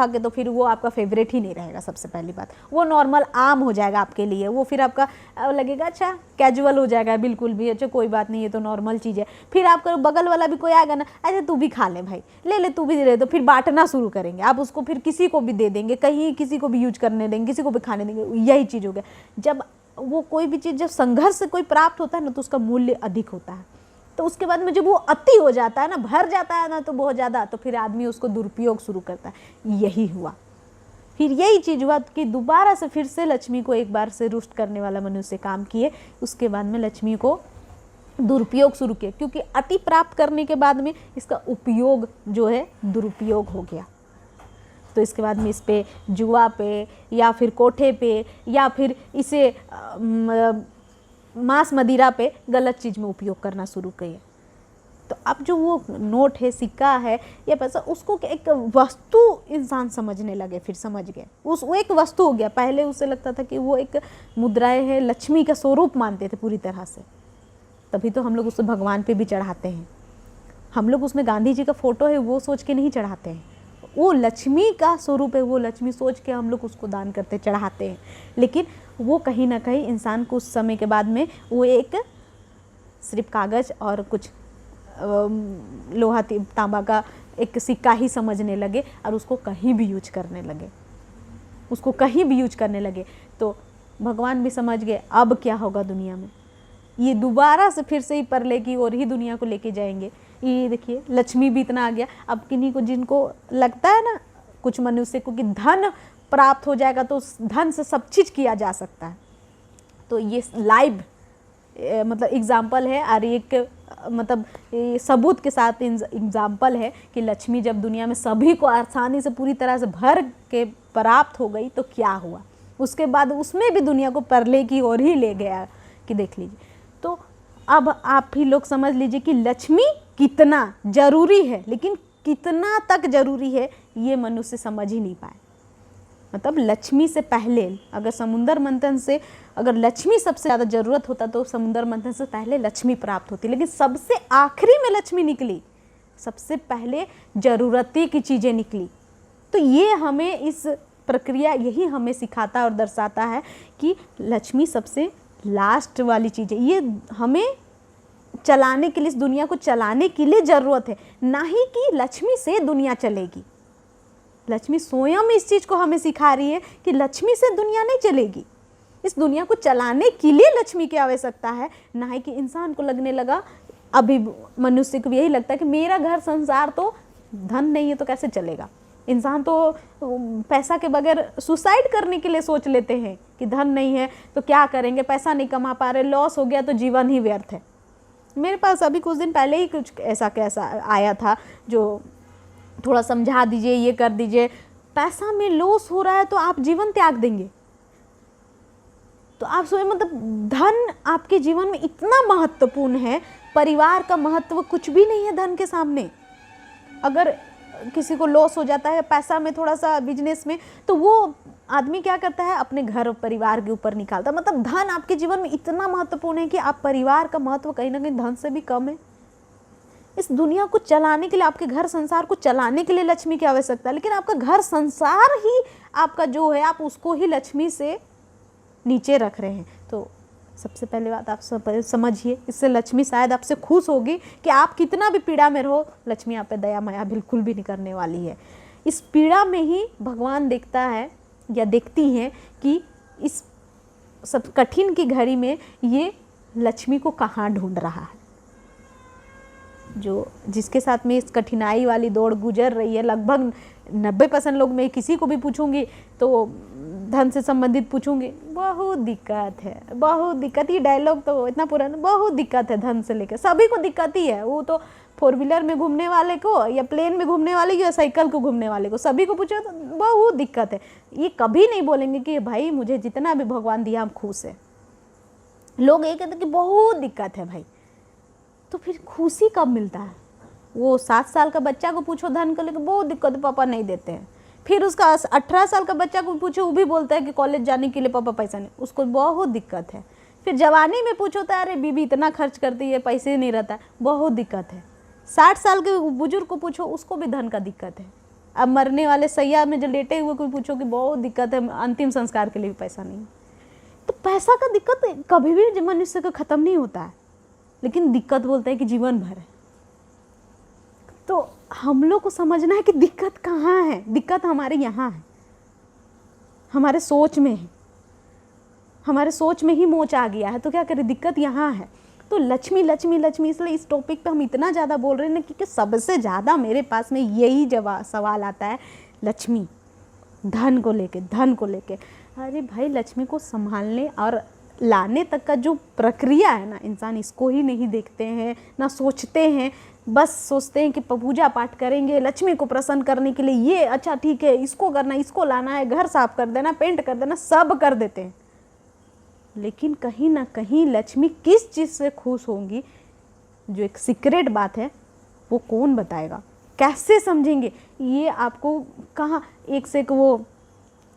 के, तो फिर वो आपका फेवरेट ही नहीं रहेगा। सबसे पहली बात, वो नॉर्मल आम हो जाएगा आपके लिए, वो फिर आपका लगेगा अच्छा कैजुअल हो जाएगा, बिल्कुल भी अच्छा कोई बात नहीं, ये तो नॉर्मल चीज़ है। फिर आपका बगल वाला भी कोई आएगा ना, अच्छा तू भी खा ले भाई, ले तू भी दे, तो फिर बांटना शुरू करेंगे आप उसको, फिर किसी को भी दे देंगे, कहीं किसी को भी यूज करने देंगे, किसी को भी खाने देंगे। यही चीज़ हो गया, जब वो कोई भी चीज़ जब संघर्ष से कोई प्राप्त होता है ना, तो उसका मूल्य अधिक होता है। तो उसके बाद में जब वो अति हो जाता है ना, भर जाता है ना, तो बहुत ज़्यादा, तो फिर आदमी उसको दुरुपयोग शुरू करता है। यही हुआ, फिर यही चीज़ हुआ कि दोबारा से फिर से लक्ष्मी को एक बार से रुष्ट करने वाला मनुष्य काम किए। उसके बाद में लक्ष्मी को दुरुपयोग शुरू किया, क्योंकि अति प्राप्त करने के बाद में इसका उपयोग जो है दुरुपयोग हो गया। तो इसके बाद में इस पे जुआ पे या फिर कोठे पे या फिर इसे मांस मदिरा पे गलत चीज़ में उपयोग करना शुरू किया। तो अब जो वो नोट है, सिक्का है या पैसा, उसको एक वस्तु इंसान समझने लगे, फिर समझ गए वो एक वस्तु हो गया। पहले उसे लगता था कि वो एक मुद्राएं है, लक्ष्मी का स्वरूप मानते थे पूरी तरह से। तभी तो हम लोग उसे भगवान पे भी चढ़ाते हैं। हम लोग उसमें गांधी जी का फोटो है वो सोच के नहीं चढ़ाते हैं, वो लक्ष्मी का स्वरूप है, वो लक्ष्मी सोच के हम लोग उसको दान करते चढ़ाते हैं। लेकिन वो कहीं ना कहीं इंसान को उस समय के बाद में वो एक सिर्फ कागज़ और कुछ लोहा तांबा का एक सिक्का ही समझने लगे और उसको कहीं भी यूज करने लगे, उसको कहीं भी यूज करने लगे। तो भगवान भी समझ गए अब क्या होगा दुनिया में, ये दोबारा से फिर से ही परले की और ही दुनिया को लेके जाएंगे। ये देखिए लक्ष्मी भी इतना आ गया। अब किन्हीं को जिनको लगता है ना, कुछ मनुष्य को कि धन प्राप्त हो जाएगा तो उस धन से सब चीज़ किया जा सकता है, तो ये लाइव मतलब एग्जाम्पल है और एक मतलब सबूत के साथ एग्जाम्पल है कि लक्ष्मी जब दुनिया में सभी को आसानी से पूरी तरह से भर के प्राप्त हो गई तो क्या हुआ, उसके बाद उसमें भी दुनिया को परले की ओर ही ले गया कि देख लीजिए। तो अब आप ही लोग समझ लीजिए कि लक्ष्मी कितना जरूरी है, लेकिन कितना तक जरूरी है ये मनुष्य समझ ही नहीं पाए। मतलब लक्ष्मी से पहले अगर समुद्र मंथन से अगर लक्ष्मी सबसे ज़्यादा ज़रूरत होता तो समुद्र मंथन से पहले लक्ष्मी प्राप्त होती, लेकिन सबसे आखिरी में लक्ष्मी निकली, सबसे पहले ज़रूरती की चीज़ें निकली। तो ये हमें इस प्रक्रिया यही हमें सिखाता और दर्शाता है कि लक्ष्मी सबसे लास्ट वाली चीज़ है। ये हमें चलाने के लिए, इस दुनिया को चलाने के लिए ज़रूरत है, ना ही कि लक्ष्मी से दुनिया चलेगी। लक्ष्मी स्वयं इस चीज़ को हमें सिखा रही है कि लक्ष्मी से दुनिया नहीं चलेगी, इस दुनिया को चलाने के लिए लक्ष्मी की आवश्यकता है। ना ही कि इंसान को लगने लगा, अभी मनुष्य को भी यही लगता है कि मेरा घर संसार तो धन नहीं है तो कैसे चलेगा। इंसान तो पैसा के बगैर सुसाइड करने के लिए सोच लेते हैं कि धन नहीं है तो क्या करेंगे, पैसा नहीं कमा पा रहे, लॉस हो गया तो जीवन ही व्यर्थ है। मेरे पास अभी कुछ दिन पहले ही कुछ ऐसा कैसा आया था जो थोड़ा समझा दीजिए, ये कर दीजिए, पैसा में लॉस हो रहा है तो आप जीवन त्याग देंगे। तो आप सोचिए, मतलब धन आपके जीवन में इतना महत्वपूर्ण है, परिवार का महत्व कुछ भी नहीं है धन के सामने। अगर किसी को लॉस हो जाता है पैसा में, थोड़ा सा बिजनेस में, तो वो आदमी क्या करता है, अपने घर और परिवार के ऊपर निकालता है। मतलब धन आपके जीवन में इतना महत्वपूर्ण है कि आप परिवार का महत्व कहीं ना कहीं धन से भी कम है। इस दुनिया को चलाने के लिए, आपके घर संसार को चलाने के लिए लक्ष्मी की आवश्यकता है, लेकिन आपका घर संसार ही आपका जो है, आप उसको ही लक्ष्मी से नीचे रख रहे हैं। तो सबसे पहले बात आप समझिए, इससे लक्ष्मी शायद आपसे खुश होगी कि आप कितना भी पीड़ा में रहो, लक्ष्मी आप पे दया माया बिल्कुल भी नहीं करने वाली है। इस पीड़ा में ही भगवान देखता है या देखती हैं कि इस सब कठिन की घड़ी में ये लक्ष्मी को कहाँ ढूंढ रहा है। जो जिसके साथ में इस कठिनाई वाली दौड़ गुजर रही है, लगभग 90% लोग, मैं किसी को भी पूछूंगी तो धन से संबंधित पूछूंगी, बहुत दिक्कत है, बहुत दिक्कत। ये डायलॉग तो इतना पुराना, बहुत दिक्कत है धन से लेकर, सभी को दिक्कत ही है। वो तो 4 व्हीलर में घूमने वाले को या प्लेन में घूमने वाले को या साइकिल को घूमने वाले को, सभी को पूछो तो बहुत दिक्कत है। ये कभी नहीं बोलेंगे कि भाई मुझे जितना भी भगवान दिया हम खुश है। लोग ये कहते हैं कि बहुत दिक्कत है भाई। तो फिर खुशी कब मिलता है? वो 7 साल का बच्चा को पूछो धन को लेकर, बहुत दिक्कत है, पापा नहीं देते हैं। फिर उसका 18 साल का बच्चा को पूछो, वो भी बोलता है कि कॉलेज जाने के लिए पापा पैसा नहीं, उसको बहुत दिक्कत है। फिर जवानी में पूछो तो अरे बीबी इतना खर्च करती है, पैसे नहीं रहता है, बहुत दिक्कत है। 60 साल के बुजुर्ग को पूछो, उसको भी धन का दिक्कत है। अब मरने वाले सैया में जो लेटे हुए को पूछो कि बहुत दिक्कत है, अंतिम संस्कार के लिए भी पैसा नहीं। तो पैसा का दिक्कत कभी भी मनुष्य का ख़त्म नहीं होता है, लेकिन दिक्कत बोलते हैं कि जीवन भर है। तो हम लोग को समझना है कि दिक्कत कहाँ है। दिक्कत हमारे यहाँ है, हमारे सोच में है, हमारे सोच में ही मोच आ गया है। तो क्या करें, दिक्कत यहाँ है। तो लक्ष्मी लक्ष्मी लक्ष्मी, इसलिए इस टॉपिक पे हम इतना ज़्यादा बोल रहे हैं ना, क्योंकि सबसे ज़्यादा मेरे पास में यही जवाब सवाल आता है लक्ष्मी, धन को लेके, धन को लेके। अरे भाई लक्ष्मी को संभालने और लाने तक का जो प्रक्रिया है ना, इंसान इसको ही नहीं देखते हैं, ना सोचते हैं। बस सोचते हैं कि पूजा पाठ करेंगे लक्ष्मी को प्रसन्न करने के लिए, ये अच्छा ठीक है, इसको करना, इसको लाना है, घर साफ कर देना, पेंट कर देना, सब कर देते हैं। लेकिन कहीं ना कहीं लक्ष्मी किस चीज़ से खुश होंगी, जो एक सीक्रेट बात है, वो कौन बताएगा, कैसे समझेंगे? ये आपको कहाँ एक से एक, वो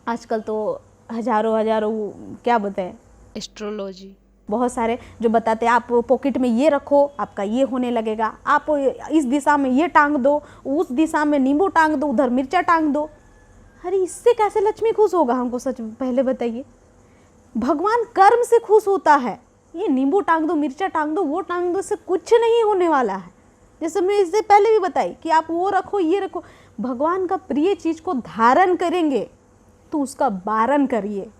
आजकल तो हजारों वो क्या बताएं, एस्ट्रोलॉजी बहुत सारे जो बताते हैं आप पॉकेट में ये रखो आपका ये होने लगेगा, आप इस दिशा में ये टांग दो, उस दिशा में नींबू टांग दो, उधर मिर्चा टांग दो। अरे इससे कैसे लक्ष्मी खुश होगा, हमको सच पहले बताइए। भगवान कर्म से खुश होता है, ये नींबू टांग दो, मिर्चा टांग दो, वो टांग दो, इससे कुछ नहीं होने वाला है। जैसे मैं इससे पहले भी बताई कि आप वो रखो ये रखो, भगवान का प्रिय चीज को धारण करेंगे तो उसका वारण करिए,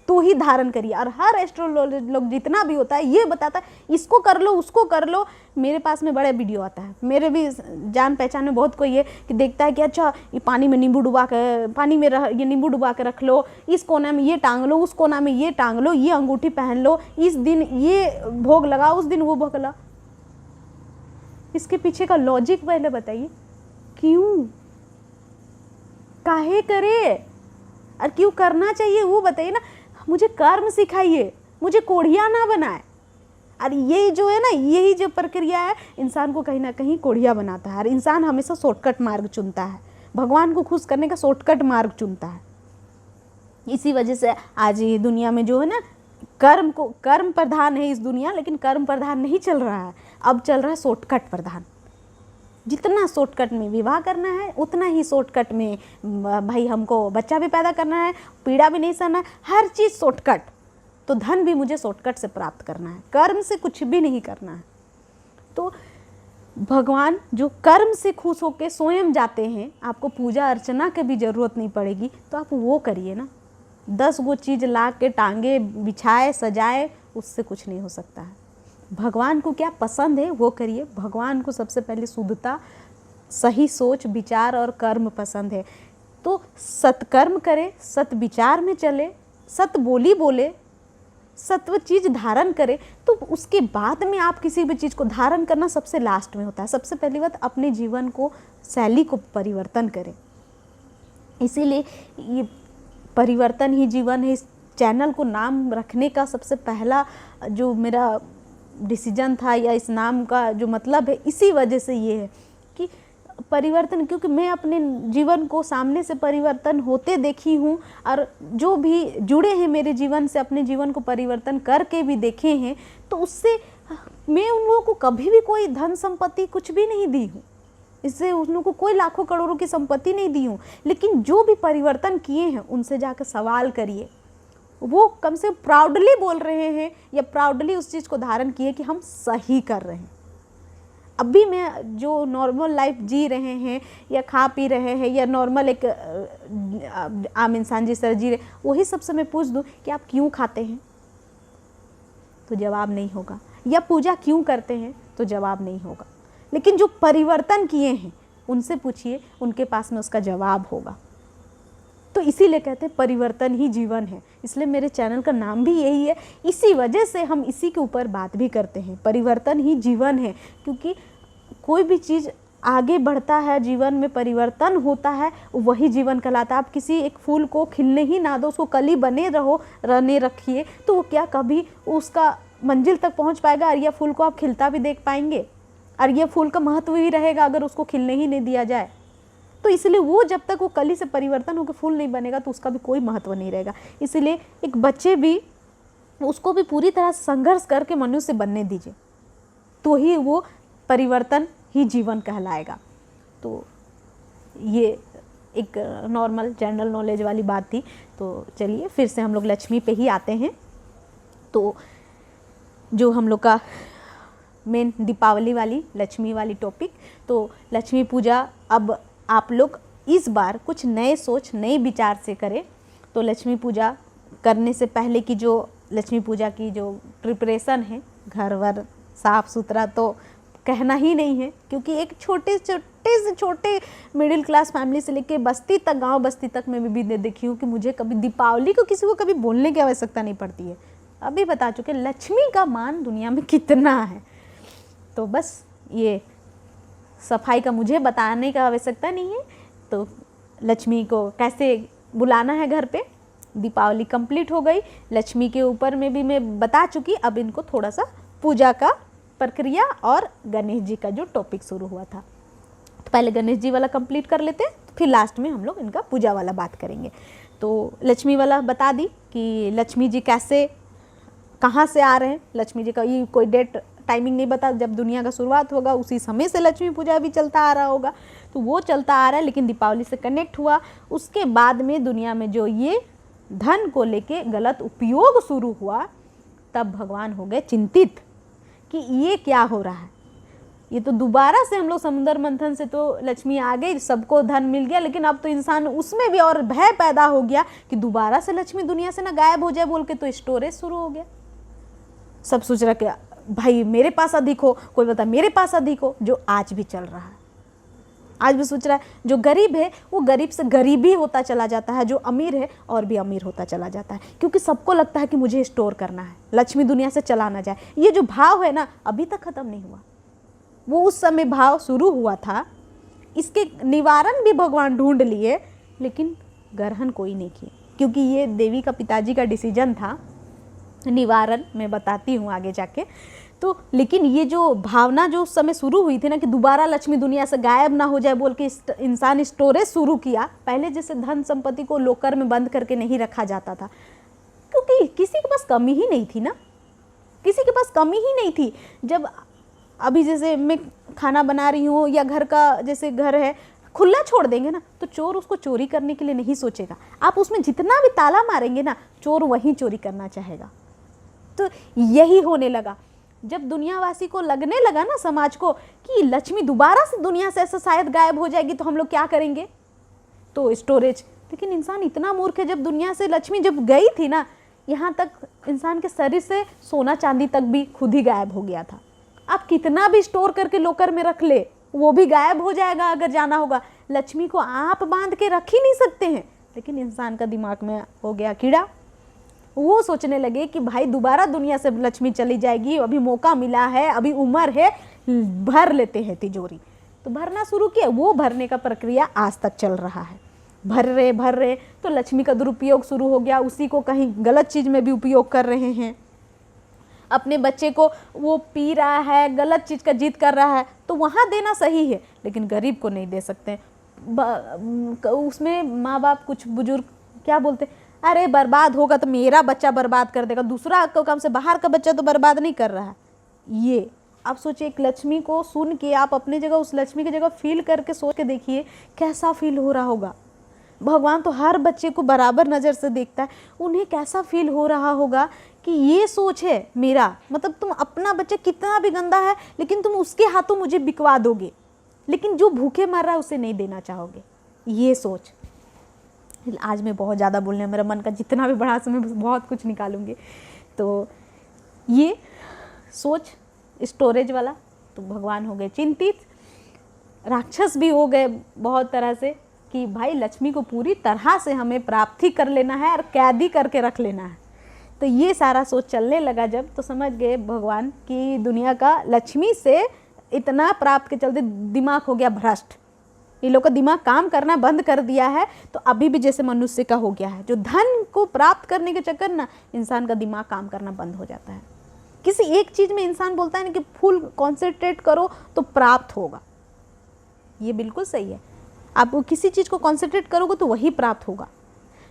तो ही धारण करिए। और हर एस्ट्रोलॉजी लोग जितना भी होता है ये बताता है इसको कर लो उसको कर लो। मेरे पास में बड़ा वीडियो आता है, मेरे भी जान पहचान में बहुत कोई है कि देखता है कि अच्छा ये पानी में नींबू डुबा के, पानी में ये नींबू डुबा के रख लो, इस कोना में ये टांग लो, उस कोना में ये टांग लो, ये अंगूठी पहन लो, इस दिन ये भोग लगाओ, उस दिन वो भोग लगाओ। इसके पीछे का लॉजिक पहले बताइए, क्यों, काहे करे और क्यों करना चाहिए वो बताइए ना। मुझे कर्म सिखाइए, मुझे कोढ़िया ना बनाए। और यही जो है ना, यही जो प्रक्रिया है इंसान को कहीं ना कहीं कोढ़िया बनाता है। और इंसान हमेशा शॉर्टकट मार्ग चुनता है, भगवान को खुश करने का शॉर्टकट मार्ग चुनता है। इसी वजह से आज ये दुनिया में जो है ना, कर्म प्रधान है इस दुनिया, लेकिन कर्म प्रधान नहीं चल रहा है, अब चल रहा है शॉर्टकट प्रधान। जितना शॉर्टकट में विवाह करना है उतना ही शॉर्टकट में भाई हमको बच्चा भी पैदा करना है, पीड़ा भी नहीं सहना है, हर चीज़ शॉर्टकट। तो धन भी मुझे शॉर्टकट से प्राप्त करना है, कर्म से कुछ भी नहीं करना है। तो भगवान जो कर्म से खुश होकर स्वयं जाते हैं, आपको पूजा अर्चना की भी ज़रूरत नहीं पड़ेगी, तो आप वो करिए ना। 10 गो चीज़ ला के टांगे बिछाए सजाए, उससे कुछ नहीं हो सकता है। भगवान को क्या पसंद है वो करिए। भगवान को सबसे पहले शुद्धता, सही सोच विचार और कर्म पसंद है, तो सत्कर्म करे, सत विचार में चले, सत बोली बोले, सत्व चीज़ धारण करे। तो उसके बाद में आप किसी भी चीज़ को धारण करना सबसे लास्ट में होता है। सबसे पहली बात अपने जीवन को, शैली को परिवर्तन करें। इसीलिए ये परिवर्तन ही जीवन है। इस चैनल को नाम रखने का सबसे पहला जो मेरा डिसीजन था, या इस नाम का जो मतलब है, इसी वजह से ये है कि परिवर्तन, क्योंकि मैं अपने जीवन को सामने से परिवर्तन होते देखी हूँ, और जो भी जुड़े हैं मेरे जीवन से अपने जीवन को परिवर्तन करके भी देखे हैं, तो उससे मैं उन लोगों को कभी भी कोई धन संपत्ति कुछ भी नहीं दी हूँ, इससे उन लोगों को कोई लाखों करोड़ों की संपत्ति नहीं दी हूँ। लेकिन जो भी परिवर्तन किए हैं उनसे जाकर सवाल करिए, वो कम से प्राउडली बोल रहे हैं या प्राउडली उस चीज़ को धारण किए कि हम सही कर रहे हैं। अभी मैं जो नॉर्मल लाइफ जी रहे हैं या खा पी रहे हैं या नॉर्मल एक आम इंसान जिस तरह जी रहे, वही सबसे मैं पूछ दूं कि आप क्यों खाते हैं, तो जवाब नहीं होगा। या पूजा क्यों करते हैं, तो जवाब नहीं होगा। लेकिन जो परिवर्तन किए हैं उनसे पूछिए, उनके पास में उसका जवाब होगा। तो इसीलिए कहते हैं परिवर्तन ही जीवन है। इसलिए मेरे चैनल का नाम भी यही है, इसी वजह से हम इसी के ऊपर बात भी करते हैं। परिवर्तन ही जीवन है, क्योंकि कोई भी चीज़ आगे बढ़ता है, जीवन में परिवर्तन होता है, वही जीवन कहलाता है। आप किसी एक फूल को खिलने ही ना दो, उसको कली बने रहने रखिए, तो वो क्या कभी उसका मंजिल तक पहुंच पाएगा? और यह फूल को आप खिलता भी देख पाएंगे? और यह फूल का महत्व भी रहेगा अगर उसको खिलने ही नहीं दिया जाए? तो इसलिए वो जब तक वो कली से परिवर्तन होकर फूल नहीं बनेगा तो उसका भी कोई महत्व नहीं रहेगा। इसलिए एक बच्चे भी, उसको भी पूरी तरह संघर्ष करके मनुष्य बनने दीजिए, तो ही वो परिवर्तन ही जीवन कहलाएगा। तो ये एक नॉर्मल जनरल नॉलेज वाली बात थी। तो चलिए फिर से हम लोग लक्ष्मी पे ही आते हैं। तो जो हम लोग का मेन दीपावली वाली लक्ष्मी वाली टॉपिक, तो लक्ष्मी पूजा अब आप लोग इस बार कुछ नए सोच नए विचार से करें। तो लक्ष्मी पूजा करने से पहले की जो लक्ष्मी पूजा की जो प्रिपरेशन है, घर वर साफ़ सुथरा तो कहना ही नहीं है, क्योंकि एक छोटे मिडिल क्लास फैमिली से लेके बस्ती तक, गांव बस्ती तक मैं भी देखी हूँ कि मुझे कभी दीपावली को किसी को कभी बोलने की आवश्यकता नहीं पड़ती है। अभी बता चुके लक्ष्मी का मान दुनिया में कितना है। तो बस ये सफाई का मुझे बताने का आवश्यकता नहीं है। तो लक्ष्मी को कैसे बुलाना है घर पे, दीपावली कंप्लीट हो गई। लक्ष्मी के ऊपर में भी मैं बता चुकी। अब इनको थोड़ा सा पूजा का प्रक्रिया और गणेश जी का जो टॉपिक शुरू हुआ था, तो पहले गणेश जी वाला कंप्लीट कर लेते हैं, फिर लास्ट में हम लोग इनका पूजा वाला बात करेंगे। तो लक्ष्मी वाला बता दी कि लक्ष्मी जी कैसे कहाँ से आ रहे हैं। लक्ष्मी जी का ये कोई डेट टाइमिंग नहीं बता, जब दुनिया का शुरुआत होगा उसी समय से लक्ष्मी पूजा भी चलता आ रहा होगा, तो वो चलता आ रहा है, लेकिन दीपावली से कनेक्ट हुआ। उसके बाद में दुनिया में जो ये धन को लेके गलत उपयोग शुरू हुआ, तब भगवान हो गए चिंतित कि ये क्या हो रहा है। ये तो दोबारा से हम लोग समुद्र मंथन से तो लक्ष्मी आ गई, सबको धन मिल गया, लेकिन अब तो इंसान उसमें भी और भय पैदा हो गया कि दोबारा से लक्ष्मी दुनिया से ना गायब हो जाए बोल के, तो स्टोरेज शुरू हो गया। सब सोच रहा कि भाई मेरे पास अधिक हो, कोई बता मेरे पास अधिक हो, जो आज भी चल रहा है। आज भी सोच रहा है जो गरीब है वो गरीब से गरीब ही होता चला जाता है, जो अमीर है और भी अमीर होता चला जाता है, क्योंकि सबको लगता है कि मुझे स्टोर करना है, लक्ष्मी दुनिया से चला ना जाए। ये जो भाव है ना, अभी तक खत्म नहीं हुआ। वो उस समय भाव शुरू हुआ था, इसके निवारण भी भगवान ढूंढ लिए, लेकिन ग्रहण कोई नहीं किए, क्योंकि ये देवी का पिताजी का डिसीजन था। निवारण मैं बताती हूँ आगे जाके। तो लेकिन ये जो भावना जो उस समय शुरू हुई थी ना कि दोबारा लक्ष्मी दुनिया से गायब ना हो जाए बोल के इंसान स्टोरेज शुरू किया। पहले जैसे धन संपत्ति को लॉकर में बंद करके नहीं रखा जाता था, क्योंकि किसी के पास कमी ही नहीं थी ना, किसी के पास कमी ही नहीं थी। जब अभी जैसे मैं खाना बना रही हूँ या घर का जैसे घर है, खुला छोड़ देंगे ना तो चोर उसको चोरी करने के लिए नहीं सोचेगा। आप उसमें जितना भी ताला मारेंगे ना, चोर वहीं चोरी करना चाहेगा। तो यही होने लगा जब दुनियावासी को लगने लगा ना, समाज को, कि लक्ष्मी दोबारा से दुनिया से ऐसा शायद गायब हो जाएगी, तो हम लोग क्या करेंगे, तो स्टोरेज। लेकिन इंसान इतना मूर्ख है, जब दुनिया से लक्ष्मी जब गई थी ना, यहाँ तक इंसान के शरीर से सोना चांदी तक भी खुद ही गायब हो गया था। आप कितना भी स्टोर करके लॉकर में रख ले, वो भी गायब हो जाएगा अगर जाना होगा। लक्ष्मी को आप बांध के रख ही नहीं सकते हैं। लेकिन इंसान का दिमाग में हो गया कीड़ा, वो सोचने लगे कि भाई दोबारा दुनिया से लक्ष्मी चली जाएगी, अभी मौका मिला है, अभी उम्र है, भर लेते हैं तिजोरी। तो भरना शुरू किया। वो भरने का प्रक्रिया आज तक चल रहा है। भर रहे तो लक्ष्मी का दुरुपयोग शुरू हो गया। उसी को कहीं गलत चीज़ में भी उपयोग कर रहे हैं। अपने बच्चे को वो पी रहा है, गलत चीज़ का जिद कर रहा है, तो वहाँ देना सही है, लेकिन गरीब को नहीं दे सकते। उसमें माँ बाप कुछ बुजुर्ग क्या बोलते, अरे बर्बाद होगा तो मेरा बच्चा बर्बाद कर देगा, दूसरा को कम से बाहर का बच्चा तो बर्बाद नहीं कर रहा है। ये आप सोचिए, एक लक्ष्मी को सुन के आप अपने जगह उस लक्ष्मी की जगह फील करके सोच के देखिए कैसा फील हो रहा होगा। भगवान तो हर बच्चे को बराबर नज़र से देखता है, उन्हें कैसा फील हो रहा होगा कि ये सोच है मेरा, मतलब तुम अपना बच्चा कितना भी गंदा है लेकिन तुम उसके हाथों मुझे बिकवा दोगे, लेकिन जो भूखे मर रहा है उसे नहीं देना चाहोगे। ये सोच। आज मैं बहुत ज़्यादा बोलने, मेरा मन का जितना भी बढ़ा समय बहुत कुछ निकालूंगी। तो ये सोच स्टोरेज वाला, तो भगवान हो गए चिंतित। राक्षस भी हो गए बहुत तरह से कि भाई लक्ष्मी को पूरी तरह से हमें प्राप्ति कर लेना है और कैदी करके रख लेना है। तो ये सारा सोच चलने लगा जब, तो समझ गए भगवान कि दुनिया का लक्ष्मी से इतना प्राप्त के चलते दिमाग हो गया भ्रष्ट। ये लोग का दिमाग काम करना बंद कर दिया है। तो अभी भी जैसे मनुष्य का हो गया है, जो धन को प्राप्त करने के चक्कर ना इंसान का दिमाग काम करना बंद हो जाता है। किसी एक चीज़ में इंसान बोलता है ना कि फुल कॉन्सेंट्रेट करो तो प्राप्त होगा, ये बिल्कुल सही है। आप किसी चीज़ को कॉन्सेंट्रेट करोगे तो वही प्राप्त होगा,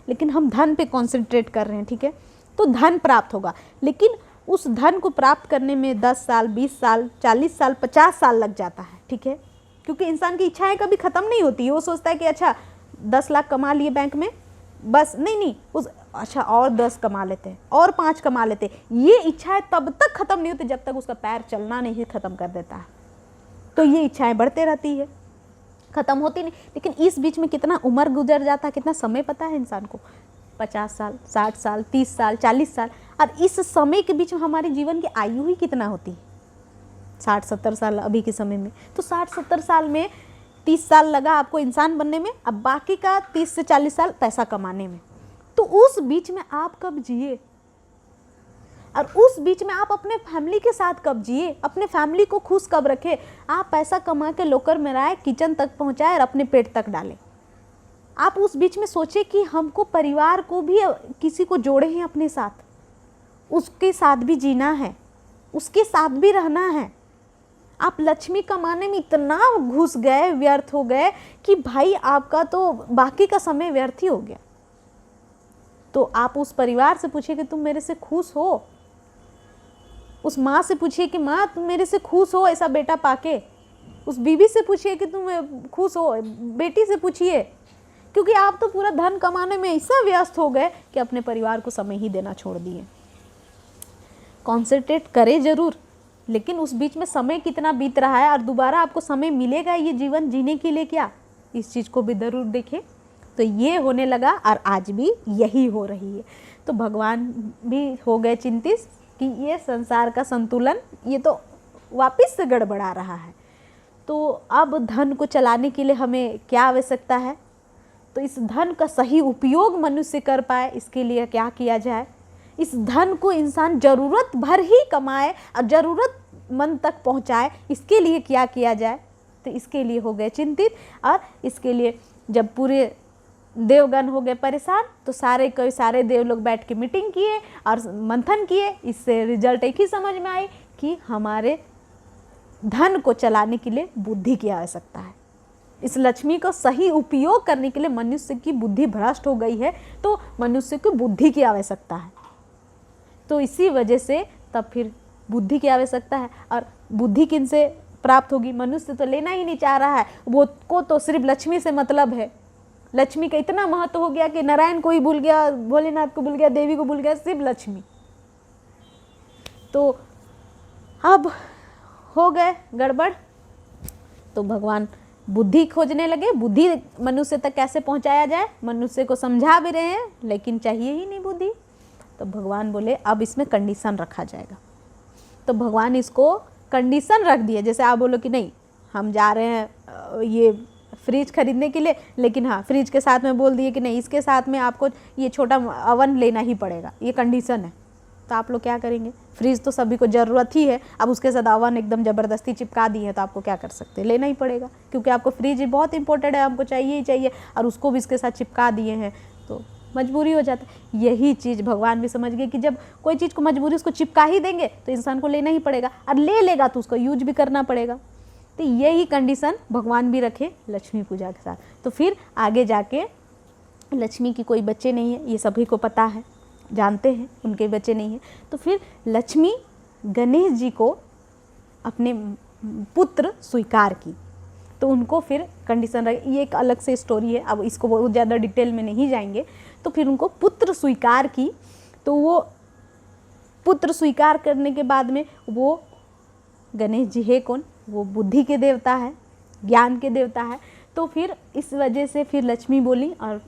लेकिन हम धन पे कॉन्सेंट्रेट कर रहे हैं, ठीक है, तो धन प्राप्त होगा। लेकिन उस धन को प्राप्त करने में 10 साल, 20 साल, 40 साल, 50 साल लग जाता है, ठीक है, क्योंकि इंसान की इच्छाएं कभी ख़त्म नहीं होती। वो सोचता है कि अच्छा 10 लाख कमा लिए बैंक में, बस नहीं उस अच्छा और 10 कमा लेते हैं और 5 कमा लेते हैं। ये इच्छाएं तब तक ख़त्म नहीं होती जब तक उसका पैर चलना नहीं ख़त्म कर देता है। तो ये इच्छाएं बढ़ते रहती है, ख़त्म होती नहीं। लेकिन इस बीच में कितना उम्र गुजर जाता है, कितना समय पता है इंसान को, 50 साल, 60 साल, 30 साल, 40 साल। और इस समय के बीच में हमारे जीवन की आयु ही कितना होती है, 60-70 साल अभी के समय में। तो 60-70 साल में 30 साल लगा आपको इंसान बनने में, अब बाकी का 30 से 40 साल पैसा कमाने में। तो उस बीच में आप कब जिए, और उस बीच में आप अपने फैमिली के साथ कब जिए, अपने फैमिली को खुश कब रखे। आप पैसा कमा के लोकर में आए, किचन तक पहुंचाए और अपने पेट तक डाले। आप उस बीच में सोचे कि हमको परिवार को भी किसी को जोड़े हैं अपने साथ, उसके साथ भी जीना है, उसके साथ भी रहना है। आप लक्ष्मी कमाने में इतना घुस गए, व्यर्थ हो गए कि भाई आपका तो बाकी का समय व्यर्थ ही हो गया। तो आप उस परिवार से पूछिए कि तुम मेरे से खुश हो, उस माँ से पूछिए कि माँ तुम मेरे से खुश हो ऐसा बेटा पाके, उस बीवी से पूछिए कि तुम खुश हो, बेटी से पूछिए, क्योंकि आप तो पूरा धन कमाने में ऐसा व्यस्त हो गए कि अपने परिवार को समय ही देना छोड़ दिए। कॉन्सेंट्रेट करें जरूर, लेकिन उस बीच में समय कितना बीत रहा है और दोबारा आपको समय मिलेगा ये जीवन जीने के लिए क्या, इस चीज़ को भी जरूर देखें। तो ये होने लगा और आज भी यही हो रही है। तो भगवान भी हो गए चिंतित कि ये संसार का संतुलन ये तो वापस से गड़बड़ा रहा है। तो अब धन को चलाने के लिए हमें क्या आवश्यकता है, तो इस धन का सही उपयोग मनुष्य कर पाए इसके लिए क्या किया जाए। इस धन को इंसान ज़रूरत भर ही कमाए और ज़रूरतमंद तक पहुंचाए, इसके लिए क्या किया जाए। तो इसके लिए हो गए चिंतित। और इसके लिए जब पूरे देवगण हो गए परेशान तो सारे देव लोग बैठ के मीटिंग किए और मंथन किए। इससे रिजल्ट एक ही समझ में आई कि हमारे धन को चलाने के लिए बुद्धि की आवश्यकता है। इस लक्ष्मी को सही उपयोग करने के लिए मनुष्य की बुद्धि भ्रष्ट हो गई है, तो मनुष्य को बुद्धि की आवश्यकता है। तो इसी वजह से तब फिर बुद्धि की आवश्यकता है। और बुद्धि किन से प्राप्त होगी, मनुष्य तो लेना ही नहीं चाह रहा है, वो को तो सिर्फ लक्ष्मी से मतलब है। लक्ष्मी का इतना महत्व हो गया कि नारायण को ही भूल गया, भोलेनाथ को भूल गया, देवी को भूल गया, सिर्फ लक्ष्मी। तो अब हो गए गड़बड़, तो भगवान बुद्धि खोजने लगे। बुद्धि मनुष्य तक कैसे पहुंचाया जाए, मनुष्य को समझा भी रहे हैं लेकिन चाहिए ही नहीं बुद्धि। तो भगवान बोले अब इसमें कंडीशन रखा जाएगा। तो भगवान इसको कंडीशन रख दिए। जैसे आप बोलो कि नहीं हम जा रहे हैं ये फ्रिज खरीदने के लिए, लेकिन हाँ फ्रिज के साथ में बोल दिए कि नहीं इसके साथ में आपको ये छोटा अवन लेना ही पड़ेगा, ये कंडीशन है। तो आप लोग क्या करेंगे, फ्रिज तो सभी को ज़रूरत ही है, अब उसके साथ अवन एकदम ज़बरदस्ती चिपका दी है तो आपको क्या कर सकते हैं, लेना ही पड़ेगा, क्योंकि आपको फ्रिज बहुत इंपॉर्टेंट है, हमको चाहिए ही चाहिए, और उसको भी इसके साथ चिपका दिए हैं तो मजबूरी हो जाता है। यही चीज़ भगवान भी समझ गए कि जब कोई चीज़ को मजबूरी उसको चिपका ही देंगे तो इंसान को लेना ही पड़ेगा, और ले लेगा तो उसको यूज भी करना पड़ेगा। तो यही कंडीशन भगवान भी रखे लक्ष्मी पूजा के साथ। तो फिर आगे जाके लक्ष्मी की कोई बच्चे नहीं है, ये सभी को पता है, जानते हैं उनके बच्चे नहीं हैं। तो फिर लक्ष्मी गणेश जी को अपने पुत्र स्वीकार की, तो उनको फिर कंडीशन रही, ये एक अलग से स्टोरी है, अब इसको बहुत ज़्यादा डिटेल में नहीं जाएंगे। तो फिर उनको पुत्र स्वीकार की, तो वो पुत्र स्वीकार करने के बाद में वो गणेश जी है कौन, वो बुद्धि के देवता है, ज्ञान के देवता है। तो फिर इस वजह से फिर लक्ष्मी बोली, और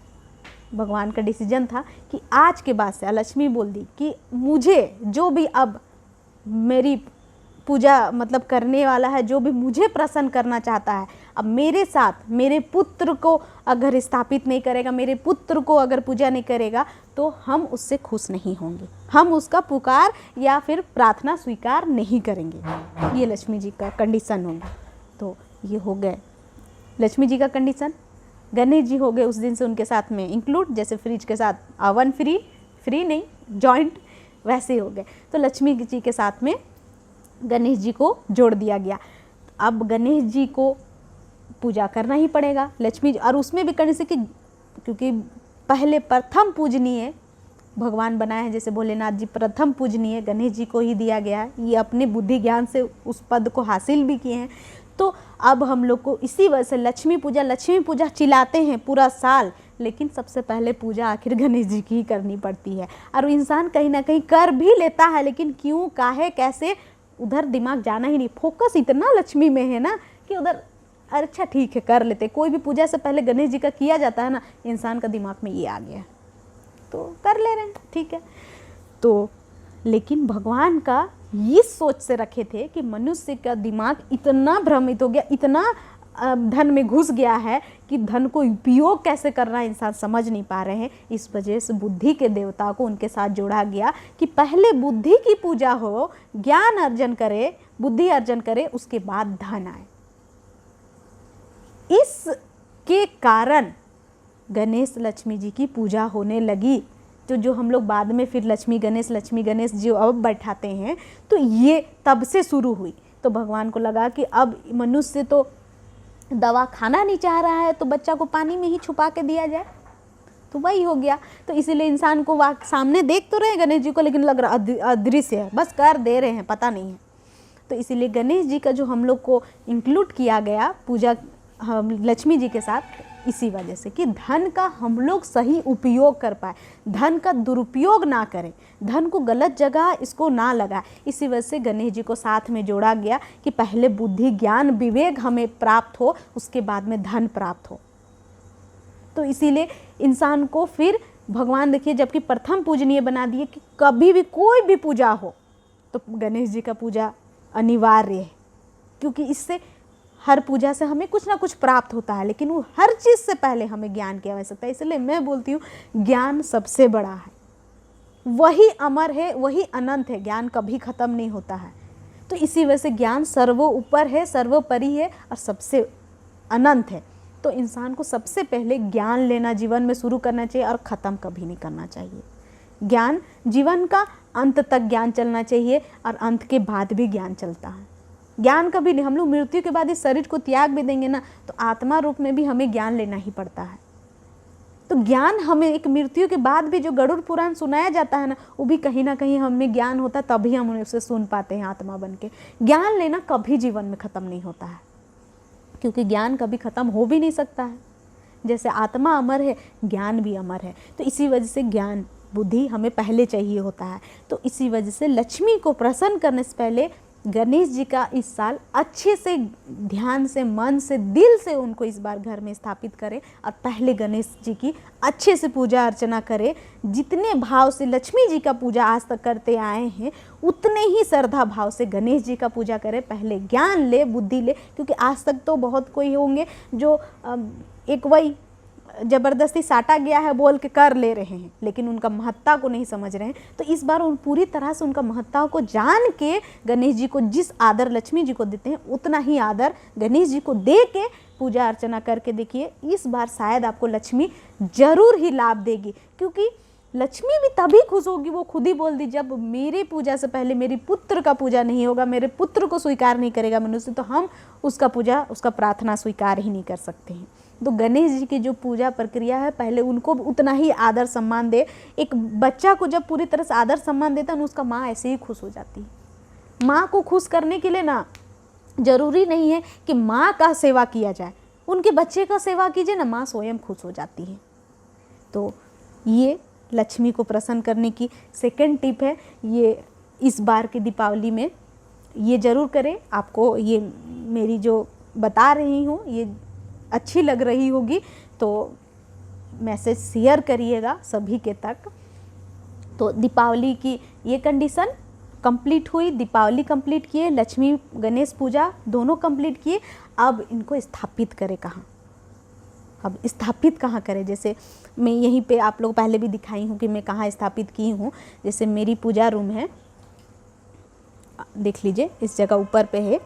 भगवान का डिसीजन था कि आज के बाद से लक्ष्मी बोल दी कि मुझे जो भी अब मेरी पूजा मतलब करने वाला है, जो भी मुझे प्रसन्न करना चाहता है, अब मेरे साथ मेरे पुत्र को अगर स्थापित नहीं करेगा, मेरे पुत्र को अगर पूजा नहीं करेगा तो हम उससे खुश नहीं होंगे, हम उसका पुकार या फिर प्रार्थना स्वीकार नहीं करेंगे। ये लक्ष्मी जी का कंडीशन होगा। तो ये हो गए लक्ष्मी जी का कंडीशन। गणेश जी हो गए उस दिन से उनके साथ में इंक्लूड, जैसे फ्रिज के साथ अवन फ्री नहीं जॉइंट, वैसे हो गए। तो लक्ष्मी जी के साथ में गणेश जी को जोड़ दिया गया। अब गणेश जी को पूजा करना ही पड़ेगा लक्ष्मी जी, और उसमें भी करने से कि क्योंकि पहले प्रथम पूजनीय भगवान बनाए हैं, जैसे भोलेनाथ जी प्रथम पूजनीय गणेश जी को ही दिया गया है, ये अपने बुद्धि ज्ञान से उस पद को हासिल भी किए हैं। तो अब हम लोग को इसी वजह से लक्ष्मी पूजा चिल्लाते हैं पूरा साल, लेकिन सबसे पहले पूजा आखिर गणेश जी की ही करनी पड़ती है। और इंसान कहीं ना कहीं कर भी लेता है, लेकिन क्यों काहे कैसे उधर दिमाग जाना ही नहीं, फोकस इतना लक्ष्मी में है ना कि उधर अच्छा ठीक है कर लेते। कोई भी पूजा से पहले गणेश जी का किया जाता है ना, इंसान का दिमाग में ये आ गया तो कर ले रहे हैं, ठीक है। तो लेकिन भगवान का ये सोच से रखे थे कि मनुष्य का दिमाग इतना भ्रमित हो गया, इतना धन में घुस गया है कि धन को उपयोग कैसे करना इंसान समझ नहीं पा रहे हैं। इस वजह से बुद्धि के देवता को उनके साथ जोड़ा गया कि पहले बुद्धि की पूजा हो, ज्ञान अर्जन करे, बुद्धि अर्जन करे, उसके बाद धन आए। इसके कारण गणेश लक्ष्मी जी की पूजा होने लगी। तो जो हम लोग बाद में फिर लक्ष्मी गणेश जो अब बैठाते हैं, तो ये तब से शुरू हुई। तो भगवान को लगा कि अब मनुष्य तो दवा खाना नहीं चाह रहा है, तो बच्चा को पानी में ही छुपा के दिया जाए, तो वही हो गया। तो इसीलिए इंसान को सामने देख तो रहे गणेश जी को, लेकिन लग रहा अदृश्य है, बस कर दे रहे हैं, पता नहीं है। तो इसीलिए गणेश जी का जो हम लोग को इंक्लूड किया गया पूजा लक्ष्मी जी के साथ, इसी वजह से कि धन का हम लोग सही उपयोग कर पाए, धन का दुरुपयोग ना करें, धन को गलत जगह इसको ना लगाए। इसी वजह से गणेश जी को साथ में जोड़ा गया कि पहले बुद्धि ज्ञान विवेक हमें प्राप्त हो, उसके बाद में धन प्राप्त हो। तो इसीलिए इंसान को फिर भगवान देखिए, जबकि प्रथम पूजनीय बना दिए कि कभी भी कोई भी पूजा हो तो गणेश जी का पूजा अनिवार्य है, क्योंकि इससे हर पूजा से हमें कुछ ना कुछ प्राप्त होता है, लेकिन वो हर चीज़ से पहले हमें ज्ञान की आवश्यकता है। इसलिए मैं बोलती हूँ ज्ञान सबसे बड़ा है, वही अमर है, वही अनंत है, ज्ञान कभी ख़त्म नहीं होता है। तो इसी वजह से ज्ञान सर्वो ऊपर है, सर्वोपरि है और सबसे अनंत है। तो इंसान को सबसे पहले ज्ञान लेना जीवन में शुरू करना चाहिए और ख़त्म कभी नहीं करना चाहिए। ज्ञान जीवन का अंत तक ज्ञान चलना चाहिए और अंत के बाद भी ज्ञान चलता है। ज्ञान कभी नहीं, हम लोग मृत्यु के बाद इस शरीर को त्याग भी देंगे ना, तो आत्मा रूप में भी हमें ज्ञान लेना ही पड़ता है। तो ज्ञान हमें एक मृत्यु के बाद भी जो गरुड़ पुराण सुनाया जाता है ना, वो भी कहीं ना कहीं हमें ज्ञान होता है, तभी हम उसे सुन पाते हैं आत्मा बन के। ज्ञान लेना कभी जीवन में ख़त्म नहीं होता है, क्योंकि ज्ञान कभी ख़त्म हो भी नहीं सकता है। जैसे आत्मा अमर है, ज्ञान भी अमर है। तो इसी वजह से ज्ञान बुद्धि हमें पहले चाहिए होता है। तो इसी वजह से लक्ष्मी को प्रसन्न करने से पहले गणेश जी का इस साल अच्छे से ध्यान से, मन से, दिल से उनको इस बार घर में स्थापित करें और पहले गणेश जी की अच्छे से पूजा अर्चना करें। जितने भाव से लक्ष्मी जी का पूजा आज तक करते आए हैं, उतने ही श्रद्धा भाव से गणेश जी का पूजा करें। पहले ज्ञान ले, बुद्धि ले, क्योंकि आज तक तो बहुत कोई होंगे जो एक वही ज़बरदस्ती साटा गया है बोल के कर ले रहे हैं, लेकिन उनका महत्ता को नहीं समझ रहे हैं। तो इस बार उन पूरी तरह से उनका महत्ता को जान के गणेश जी को जिस आदर लक्ष्मी जी को देते हैं, उतना ही आदर गणेश जी को दे के पूजा अर्चना करके देखिए। इस बार शायद आपको लक्ष्मी जरूर ही लाभ देगी, क्योंकि लक्ष्मी भी तभी खुश होगी, वो खुद ही बोल दी, जब मेरी पूजा से पहले मेरी पुत्र का पूजा नहीं होगा, मेरे पुत्र को स्वीकार नहीं करेगा मनुष्य, तो हम उसका पूजा, उसका प्रार्थना स्वीकार ही नहीं कर सकते हैं। तो गणेश जी की जो पूजा प्रक्रिया है, पहले उनको उतना ही आदर सम्मान दे। एक बच्चा को जब पूरी तरह से आदर सम्मान देता है, उसका माँ ऐसे ही खुश हो जाती है। माँ को खुश करने के लिए ना जरूरी नहीं है कि माँ का सेवा किया जाए, उनके बच्चे का सेवा कीजिए ना, माँ स्वयं खुश हो जाती है। तो ये लक्ष्मी को प्रसन्न करने की सेकंड टिप है। ये इस बार की दीपावली में ये ज़रूर करें। आपको ये मेरी जो बता रही हूँ ये अच्छी लग रही होगी, तो मैसेज शेयर करिएगा सभी के तक। तो दीपावली की ये कंडीशन कंप्लीट हुई, दीपावली कंप्लीट किए, लक्ष्मी गणेश पूजा दोनों कंप्लीट किए। अब इनको स्थापित करें कहाँ? अब स्थापित कहाँ करें? जैसे मैं यहीं पे आप लोग पहले भी दिखाई हूँ कि मैं कहाँ स्थापित की हूँ। जैसे मेरी पूजा रूम है, देख लीजिए, इस जगह ऊपर पे है।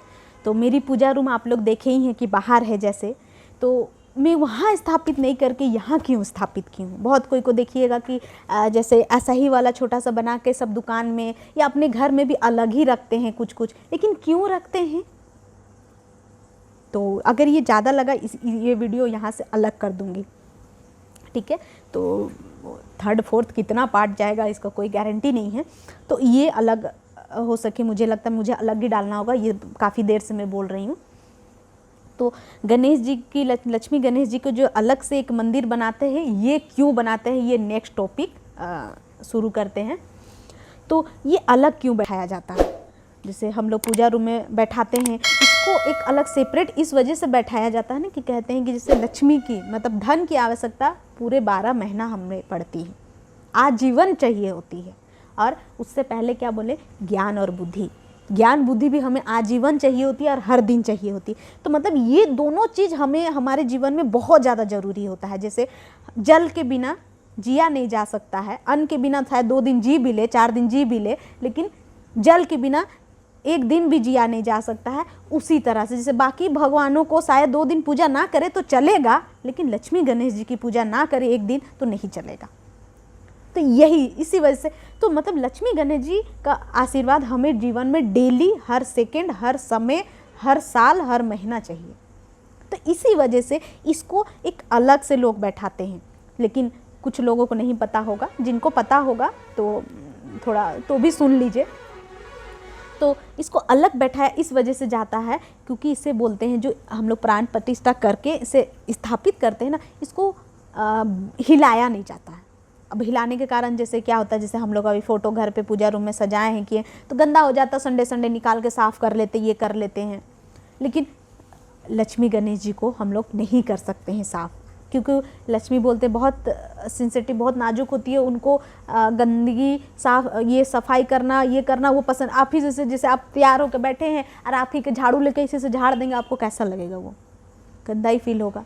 तो मेरी पूजा रूम आप लोग देखे ही हैं कि बाहर है जैसे, तो मैं वहाँ स्थापित नहीं करके यहाँ क्यों स्थापित की हूँ। बहुत कोई को देखिएगा कि जैसे ऐसा ही वाला छोटा सा बना के सब दुकान में या अपने घर में भी अलग ही रखते हैं कुछ कुछ, लेकिन क्यों रखते हैं? तो अगर ये ज़्यादा लगा, ये वीडियो यहाँ से अलग कर दूँगी, ठीक है? तो थर्ड फोर्थ कितना पार्ट जाएगा इसका कोई गारंटी नहीं है। तो ये अलग हो सके, मुझे लगता है मुझे अलग ही डालना होगा, ये काफ़ी देर से मैं बोल रही हूँ। तो गणेश जी की, लक्ष्मी गणेश जी को जो अलग से एक मंदिर बनाते हैं, ये क्यों बनाते हैं, ये नेक्स्ट टॉपिक शुरू करते हैं। तो ये अलग क्यों बैठाया जाता है? जैसे हम लोग पूजा रूम में बैठाते हैं, इसको एक अलग सेपरेट इस वजह से बैठाया जाता है ना कि कहते हैं कि जैसे लक्ष्मी की मतलब धन की आवश्यकता पूरे 12 महीना हमें पड़ती है, आजीवन चाहिए होती है। और उससे पहले क्या बोले, ज्ञान और बुद्धि। ज्ञान बुद्धि भी हमें आजीवन चाहिए होती है और हर दिन चाहिए होती है। तो मतलब ये दोनों चीज़ हमें हमारे जीवन में बहुत ज़्यादा ज़रूरी होता है। जैसे जल के बिना जिया नहीं जा सकता है, अन्न के बिना शायद 2 दिन जी भी ले, 4 दिन जी भी ले, लेकिन जल के बिना 1 दिन भी जिया नहीं जा सकता है। उसी तरह से जैसे बाकी भगवानों को शायद 2 दिन पूजा ना करे तो चलेगा, लेकिन लक्ष्मी गणेश जी की पूजा ना करे 1 दिन तो नहीं चलेगा। तो यही इसी वजह से तो मतलब लक्ष्मी गणेश जी का आशीर्वाद हमें जीवन में डेली, हर सेकंड, हर समय, हर साल, हर महीना चाहिए। तो इसी वजह से इसको एक अलग से लोग बैठाते हैं, लेकिन कुछ लोगों को नहीं पता होगा। जिनको पता होगा तो थोड़ा तो भी सुन लीजिए। तो इसको अलग बैठाया इस वजह से जाता है क्योंकि इसे बोलते हैं, जो हम लोग प्राण प्रतिष्ठा करके इसे स्थापित करते हैं ना, इसको हिलाया नहीं जाता है। अब हिलाने के कारण जैसे क्या होता है, जैसे हम लोग अभी फ़ोटो घर पे पूजा रूम में सजाए हैं किए तो गंदा हो जाता, संडे निकाल के साफ़ कर लेते, ये कर लेते हैं। लेकिन लक्ष्मी गणेश जी को हम लोग नहीं कर सकते हैं साफ़, क्योंकि लक्ष्मी बोलते बहुत सेंसिटिव, बहुत नाजुक होती है। उनको गंदगी साफ, ये सफाई करना, ये करना वो पसंद। आप ही जैसे आप तैयार होकर बैठे हैं और आप ही के झाड़ू लेके इसी से झाड़ देंगे, आपको कैसा लगेगा? वो गंदा ही फील होगा।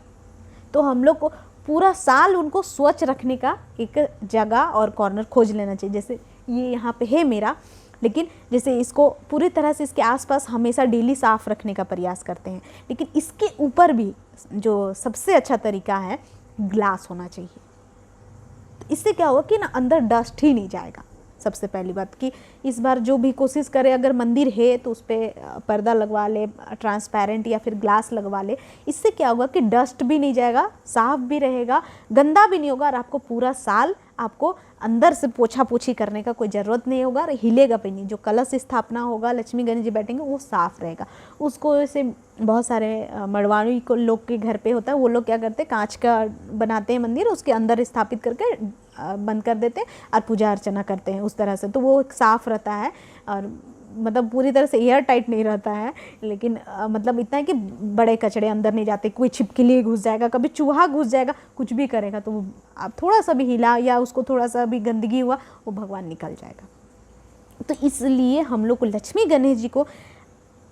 तो हम लोग को पूरा साल उनको स्वच्छ रखने का एक जगह और कॉर्नर खोज लेना चाहिए। जैसे ये यहाँ पे है मेरा, लेकिन जैसे इसको पूरी तरह से इसके आसपास हमेशा डेली साफ़ रखने का प्रयास करते हैं, लेकिन इसके ऊपर भी जो सबसे अच्छा तरीका है, ग्लास होना चाहिए। तो इससे क्या होगा कि ना अंदर डस्ट ही नहीं जाएगा। सबसे पहली बात कि इस बार जो भी कोशिश करे, अगर मंदिर है तो उस पर पर्दा लगवा ले, ट्रांसपेरेंट या फिर ग्लास लगवा ले। इससे क्या होगा कि डस्ट भी नहीं जाएगा, साफ भी रहेगा, गंदा भी नहीं होगा, और आपको पूरा साल आपको अंदर से पोछा पोछी करने का कोई ज़रूरत नहीं होगा और हिलेगा भी नहीं। जो कलश स्थापना होगा, लक्ष्मी गणेश जी बैठेंगे, वो साफ़ रहेगा। उसको ऐसे बहुत सारे मड़वाड़ी को लोग के घर पे होता है, वो लोग क्या करते हैं, कांच का बनाते हैं मंदिर, उसके अंदर स्थापित करके बंद कर देते हैं और पूजा अर्चना करते हैं उस तरह से। तो वो साफ़ रहता है और मतलब पूरी तरह से एयर टाइट नहीं रहता है, लेकिन मतलब इतना है कि बड़े कचड़े अंदर नहीं जाते। कोई छिपकली घुस जाएगा, कभी चूहा घुस जाएगा, कुछ भी करेगा तो आप थोड़ा सा भी हिला या उसको थोड़ा सा भी गंदगी हुआ, वो भगवान निकल जाएगा। तो इसलिए हम लोग को लक्ष्मी गणेश जी को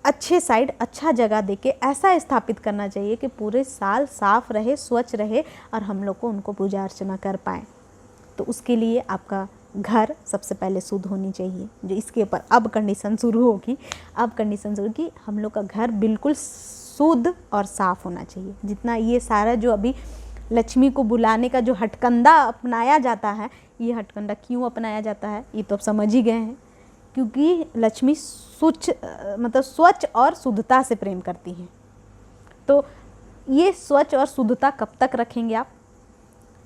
अच्छे साइड, अच्छा जगह देके ऐसा स्थापित करना चाहिए कि पूरे साल साफ रहे, स्वच्छ रहे और हम लोग को उनको पूजा अर्चना कर पाएँ। तो उसके लिए आपका घर सबसे पहले शुद्ध होनी चाहिए। जो इसके ऊपर अब कंडीशन शुरू होगी, हम लोग का घर बिल्कुल शुद्ध और साफ़ होना चाहिए। जितना ये सारा जो अभी लक्ष्मी को बुलाने का जो हटकंडा अपनाया जाता है, ये हटकंडा क्यों अपनाया जाता है ये तो अब समझ ही गए हैं, क्योंकि लक्ष्मी स्वच्छ और शुद्धता से प्रेम करती हैं। तो ये स्वच्छ और शुद्धता कब तक रखेंगे आप?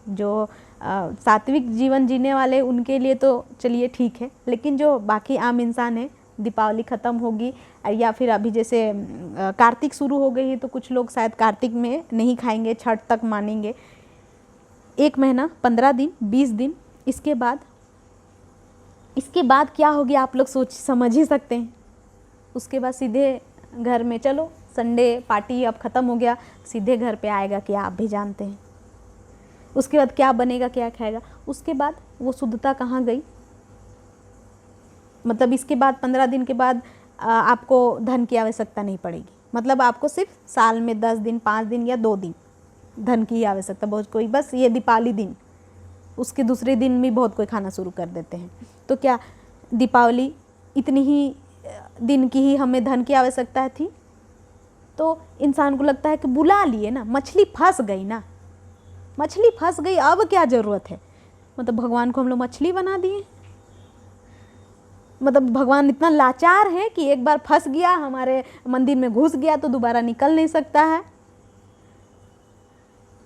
जो सात्विक जीवन जीने वाले उनके लिए तो चलिए ठीक है, लेकिन जो बाकी आम इंसान है, दीपावली ख़त्म होगी या फिर अभी जैसे कार्तिक शुरू हो गई है तो कुछ लोग शायद कार्तिक में नहीं खाएंगे, छठ तक मानेंगे। 1 महीना, 15 दिन, 20 दिन, इसके बाद क्या होगी आप लोग समझ ही सकते हैं। उसके बाद सीधे घर में, चलो संडे पार्टी अब ख़त्म हो गया, सीधे घर पे आएगा कि आप भी जानते हैं। उसके बाद क्या बनेगा, क्या खाएगा? उसके बाद वो शुद्धता कहाँ गई? मतलब इसके बाद 15 दिन के बाद आपको धन की आवश्यकता नहीं पड़ेगी। मतलब आपको सिर्फ साल में 10 दिन, 5 दिन या 2 दिन धन की आवश्यकता। बहुत कोई बस ये दीपावली दिन, उसके दूसरे दिन भी बहुत कोई खाना शुरू कर देते हैं। तो क्या दीपावली इतनी ही दिन की ही हमें धन की आवश्यकता थी? तो इंसान को लगता है कि बुला लिए ना, मछली फंस गई ना, मछली फंस गई, अब क्या ज़रूरत है? मतलब भगवान को हम लोग मछली बना दिए। मतलब भगवान इतना लाचार है कि एक बार फंस गया, हमारे मंदिर में घुस गया तो दोबारा निकल नहीं सकता है।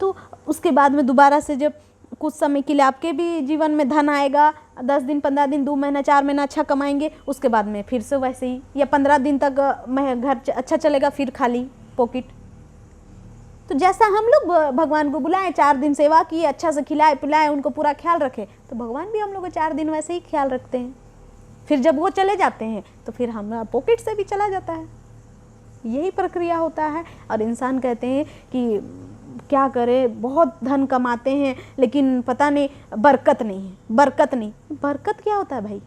तो उसके बाद में दोबारा से जब कुछ समय के लिए आपके भी जीवन में धन आएगा, 10 दिन, 15 दिन, 2 महीना, 4 महीना अच्छा कमाएंगे, उसके बाद में फिर से वैसे ही, या 15 दिन तक घर अच्छा चलेगा, फिर खाली पॉकेट। तो जैसा हम लोग भगवान को बुलाएं, 4 दिन सेवा किए, अच्छा से खिलाए पिलाए, उनको पूरा ख्याल रखे, तो भगवान भी हम लोग को 4 दिन वैसे ही ख्याल रखते हैं। फिर जब वो चले जाते हैं तो फिर हमारा पॉकेट से भी चला जाता है। यही प्रक्रिया होता है। और इंसान कहते हैं कि क्या करें, बहुत धन कमाते हैं लेकिन पता नहीं बरकत नहीं है, बरकत नहीं। बरकत क्या होता है भाई?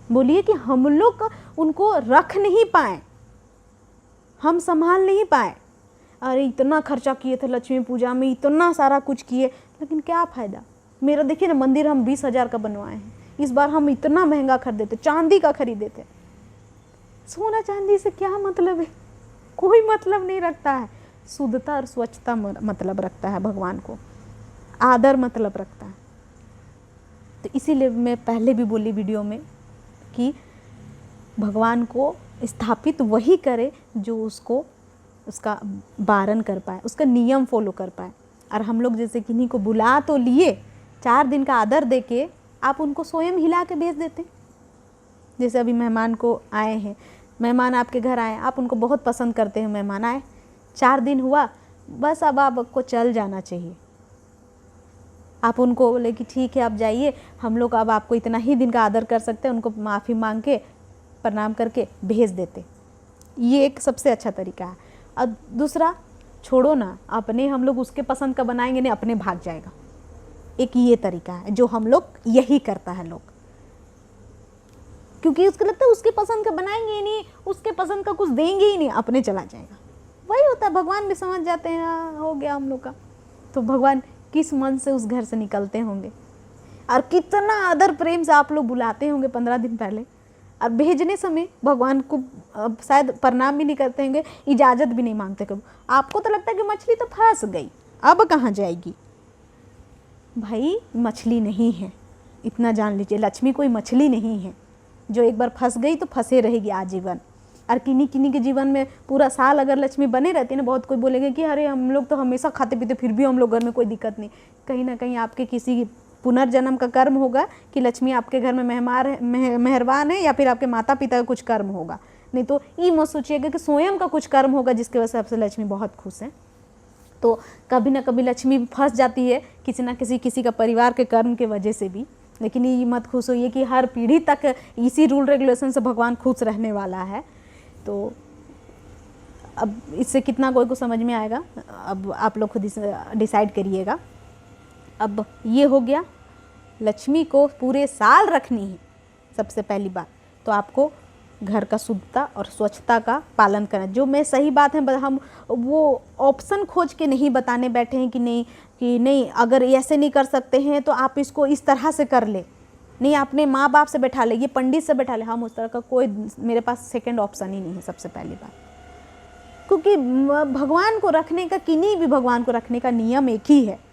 बोलिए कि हम लोग उनको रख नहीं पाए, हम संभाल नहीं पाए। अरे इतना खर्चा किए थे लक्ष्मी पूजा में, इतना सारा कुछ किए, लेकिन क्या फ़ायदा। मेरा देखिए ना, मंदिर हम 20,000 का बनवाए हैं, इस बार हम इतना महंगा खरीदे थे, चांदी का खरीदे थे। सोना चांदी से क्या मतलब है, कोई मतलब नहीं रखता है। शुद्धता और स्वच्छता मतलब रखता है भगवान को, आदर मतलब रखता है। तो इसीलिए मैं पहले भी बोली वीडियो में कि भगवान को स्थापित वही करे जो उसका वारण कर पाए, उसका नियम फॉलो कर पाए। और हम लोग जैसे किन्हीं को बुला तो लिए, 4 दिन का आदर देके आप उनको स्वयं हिला के भेज देते। जैसे अभी मेहमान को आए हैं, मेहमान आपके घर आए, आप उनको बहुत पसंद करते हैं, मेहमान आए, 4 दिन हुआ, बस अब आपको चल जाना चाहिए। आप उनको बोले कि ठीक है आप जाइए, हम लोग अब आपको इतना ही दिन का आदर कर सकते हैं, उनको माफ़ी मांग के प्रणाम करके भेज देते। ये एक सबसे अच्छा तरीका है। और दूसरा, छोड़ो ना, अपने हम लोग उसके पसंद का बनाएंगे नहीं, अपने भाग जाएगा। एक ये तरीका है जो हम लोग यही करता है लोग, क्योंकि उसको लगता है उसके पसंद का बनाएंगे ही नहीं, उसके पसंद का कुछ देंगे ही नहीं, अपने चला जाएगा। वही होता है, भगवान भी समझ जाते हैं हाँ हो गया हम लोग का। तो भगवान किस मन से उस घर से निकलते होंगे, और कितना आदर प्रेम से आप लोग बुलाते होंगे 15 दिन पहले, और भेजने समय भगवान को शायद प्रणाम भी नहीं करते होंगे, इजाज़त भी नहीं मांगते कभी। आपको तो लगता है कि मछली तो फंस गई, अब कहाँ जाएगी। भाई मछली नहीं है, इतना जान लीजिए, लक्ष्मी कोई मछली नहीं है जो एक बार फंस गई तो फंसे रहेगी आजीवन। और किन्हीं किन्हीं के जीवन में पूरा साल अगर लक्ष्मी बने रहती है ना, बहुत कोई बोलेंगे कि अरे हम लोग तो हमेशा खाते पीते फिर भी हम लोग घर में कोई दिक्कत नहीं। कहीं ना कहीं आपके किसी पुनर्जन्म का कर्म होगा कि लक्ष्मी आपके घर में मेहरबान है, या फिर आपके माता पिता का कुछ कर्म होगा। नहीं तो ये मत सोचिएगा कि स्वयं का कुछ कर्म होगा जिसकी वजह से आपसे लक्ष्मी बहुत खुश है। तो कभी ना कभी लक्ष्मी फंस जाती है किसी ना किसी का परिवार के कर्म के वजह से भी। लेकिन ये मत खुश होइए कि हर पीढ़ी तक इसी रूल रेगुलेशन से भगवान खुश रहने वाला है। तो अब इससे कितना कोई को समझ में आएगा, अब आप लोग खुद डिसाइड करिएगा। अब ये हो गया, लक्ष्मी को पूरे साल रखनी है सबसे पहली बात, तो आपको घर का शुद्धता और स्वच्छता का पालन करना। जो मैं सही बात है, हम वो ऑप्शन खोज के नहीं बताने बैठे हैं कि नहीं अगर ऐसे नहीं कर सकते हैं तो आप इसको इस तरह से कर ले, नहीं अपने माँ बाप से बैठा ले, ये पंडित से बैठा ले। हम उस तरह का कोई, मेरे पास सेकंड ऑप्शन ही नहीं है सबसे पहली बात। क्योंकि भगवान को रखने का, किन्हीं भी भगवान को रखने का नियम एक ही है।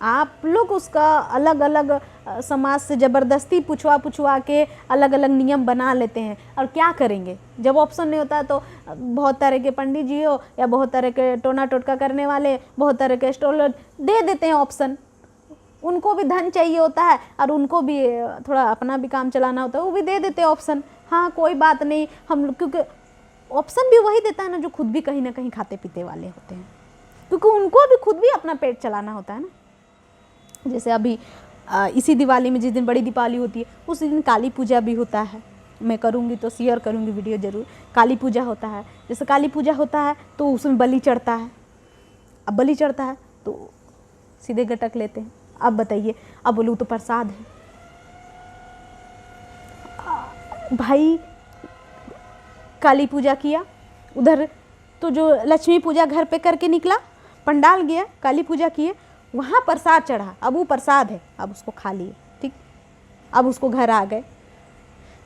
आप लोग उसका अलग अलग समाज से ज़बरदस्ती पूछवा के अलग अलग नियम बना लेते हैं। और क्या करेंगे जब ऑप्शन नहीं होता, तो बहुत तरह के पंडित जी हो या बहुत तरह के टोना टोटका करने वाले, बहुत तरह के एस्ट्रोलॉजर दे देते हैं ऑप्शन। उनको भी धन चाहिए होता है और उनको भी थोड़ा अपना भी काम चलाना होता है, वो भी दे देते हैं ऑप्शन। हाँ कोई बात नहीं, हम क्योंकि ऑप्शन भी वही देता है ना जो खुद भी कहीं ना कहीं खाते पीते वाले होते हैं, क्योंकि उनको भी खुद भी अपना पेट चलाना होता है ना। जैसे अभी इसी दिवाली में, जिस दिन बड़ी दीपावली होती है, उस दिन काली पूजा भी होता है। मैं करूँगी तो शेयर करूँगी वीडियो ज़रूर। काली पूजा होता है, जैसे काली पूजा होता है तो उसमें बलि चढ़ता है। अब बलि चढ़ता है तो सीधे गटक लेते हैं। अब बताइए, अब बोलूँ तो प्रसाद है भाई। काली पूजा किया उधर, तो जो लक्ष्मी पूजा घर पे करके निकला, पंडाल गया, काली पूजा किए, वहाँ प्रसाद चढ़ा, अब वो प्रसाद है, अब उसको खा लिए, ठीक। अब उसको घर आ गए,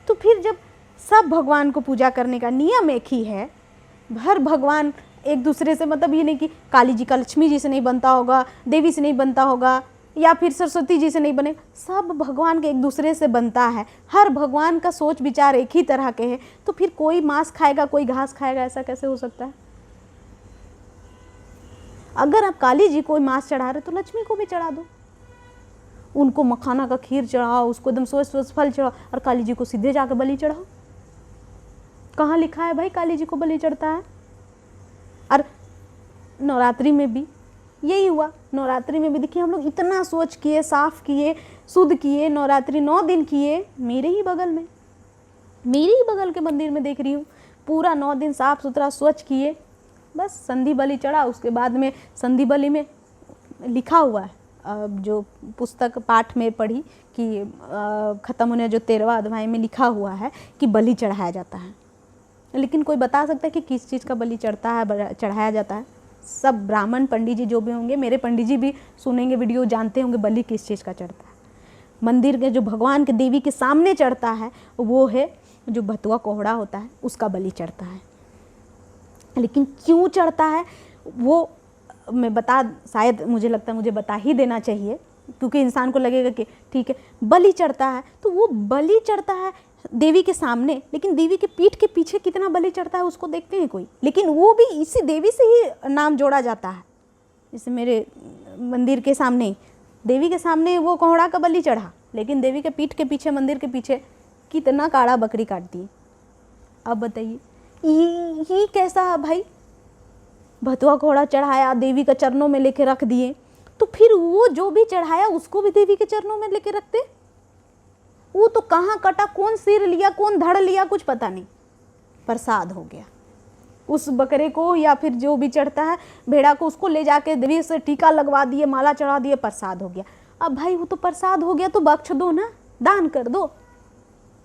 तो फिर जब सब भगवान को पूजा करने का नियम एक ही है, हर भगवान एक दूसरे से, मतलब ये नहीं कि काली जी का लक्ष्मी जी से नहीं बनता होगा, देवी से नहीं बनता होगा, या फिर सरस्वती जी से नहीं बने, सब भगवान के एक दूसरे से बनता है। हर भगवान का सोच विचार एक ही तरह के हैं, तो फिर कोई मांस खाएगा कोई घास खाएगा, ऐसा कैसे हो सकता है। अगर आप काली जी को मांस चढ़ा रहे तो लक्ष्मी को भी चढ़ा दो, उनको मखाना का खीर चढ़ाओ, उसको एकदम स्वच्छ फल चढ़ाओ, और काली जी को सीधे जाकर बलि चढ़ाओ। कहाँ लिखा है भाई काली जी को बलि चढ़ता है। और नवरात्रि में भी यही हुआ। नवरात्रि में भी देखिए हम लोग इतना सोच किए, साफ किए, शुद्ध किए, नवरात्रि 9 दिन किए। मेरे ही बगल में, मेरे ही बगल के मंदिर में देख रही हूँ, पूरा 9 दिन साफ सुथरा स्वच्छ किए, बस संधि बलि चढ़ा। उसके बाद में संधि बलि में लिखा हुआ है जो पुस्तक पाठ में पढ़ी कि ख़त्म होने जो 13वां अध्याय में लिखा हुआ है कि बलि चढ़ाया जाता है। लेकिन कोई बता सकता है कि किस चीज़ का बलि चढ़ता है, चढ़ाया जाता है? सब ब्राह्मण पंडित जी जो भी होंगे, मेरे पंडित जी भी सुनेंगे वीडियो, जानते होंगे बलि किस चीज़ का चढ़ता है। मंदिर के जो भगवान के देवी के सामने चढ़ता है वो है जो भतुआ कोहड़ा होता है, उसका बलि चढ़ता है। लेकिन क्यों चढ़ता है वो मैं शायद मुझे लगता है मुझे बता ही देना चाहिए, क्योंकि इंसान को लगेगा कि ठीक है बलि चढ़ता है तो वो बलि चढ़ता है देवी के सामने, लेकिन देवी के पीठ के पीछे कितना बलि चढ़ता है उसको देखते हैं कोई? लेकिन वो भी इसी देवी से ही नाम जोड़ा जाता है। जैसे मेरे मंदिर के सामने, देवी के सामने वो कोहड़ा का बलि चढ़ा, लेकिन देवी के पीठ के पीछे, मंदिर के पीछे कितना काड़ा बकरी काट दी। अब बताइए ये कैसा भाई? भतुआ घोड़ा चढ़ाया, देवी के चरणों में लेके रख दिए, तो फिर वो जो भी चढ़ाया उसको भी देवी के चरणों में लेके रखते? वो तो कहाँ कटा, कौन सिर लिया, कौन धड़ लिया, कुछ पता नहीं, प्रसाद हो गया। उस बकरे को या फिर जो भी चढ़ता है भेड़ा को, उसको ले जाके देवी से टीका लगवा दिए, माला चढ़ा दिए, प्रसाद हो गया। अब भाई वो तो प्रसाद हो गया तो बख्श दो ना, दान कर दो।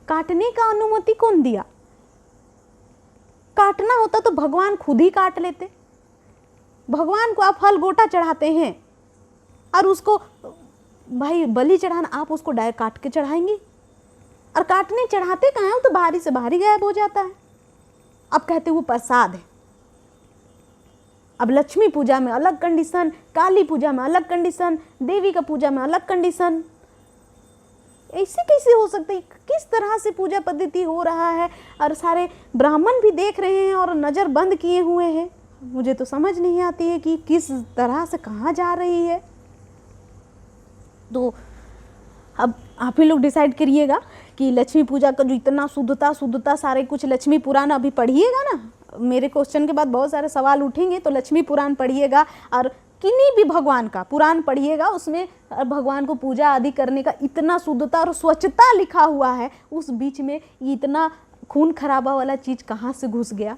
काटने का अनुमति कौन दिया? काटना होता तो भगवान खुद ही काट लेते। भगवान को आप फल गोटा चढ़ाते हैं और उसको भाई बलि चढ़ाना, आप उसको डायरेक्ट काट के चढ़ाएंगे? और काटने चढ़ाते कहाँ हैं? वो तो बाहरी से बाहरी गायब हो जाता है। अब कहते वो प्रसाद है। अब लक्ष्मी पूजा में अलग कंडीशन, काली पूजा में अलग कंडीशन, देवी का पूजा में अलग कंडीशन। ऐसे कैसे हो सकता है? किस तरह से पूजा पद्धति हो रहा है और सारे ब्राह्मण भी देख रहे हैं और नज़र बंद किए हुए हैं। मुझे तो समझ नहीं आती है कि किस तरह से कहाँ जा रही है। तो अब आप ही लोग डिसाइड करिएगा कि लक्ष्मी पूजा का जो इतना शुद्धता सारे कुछ, लक्ष्मी पुराण अभी पढ़िएगा ना, मेरे क्वेश्चन के बाद बहुत सारे सवाल उठेंगे, तो लक्ष्मी पुराण पढ़िएगा और किन्हीं भी भगवान का पुराण पढ़िएगा, उसमें भगवान को पूजा आदि करने का इतना शुद्धता और स्वच्छता लिखा हुआ है, उस बीच में इतना खून खराबा वाला चीज़ कहाँ से घुस गया।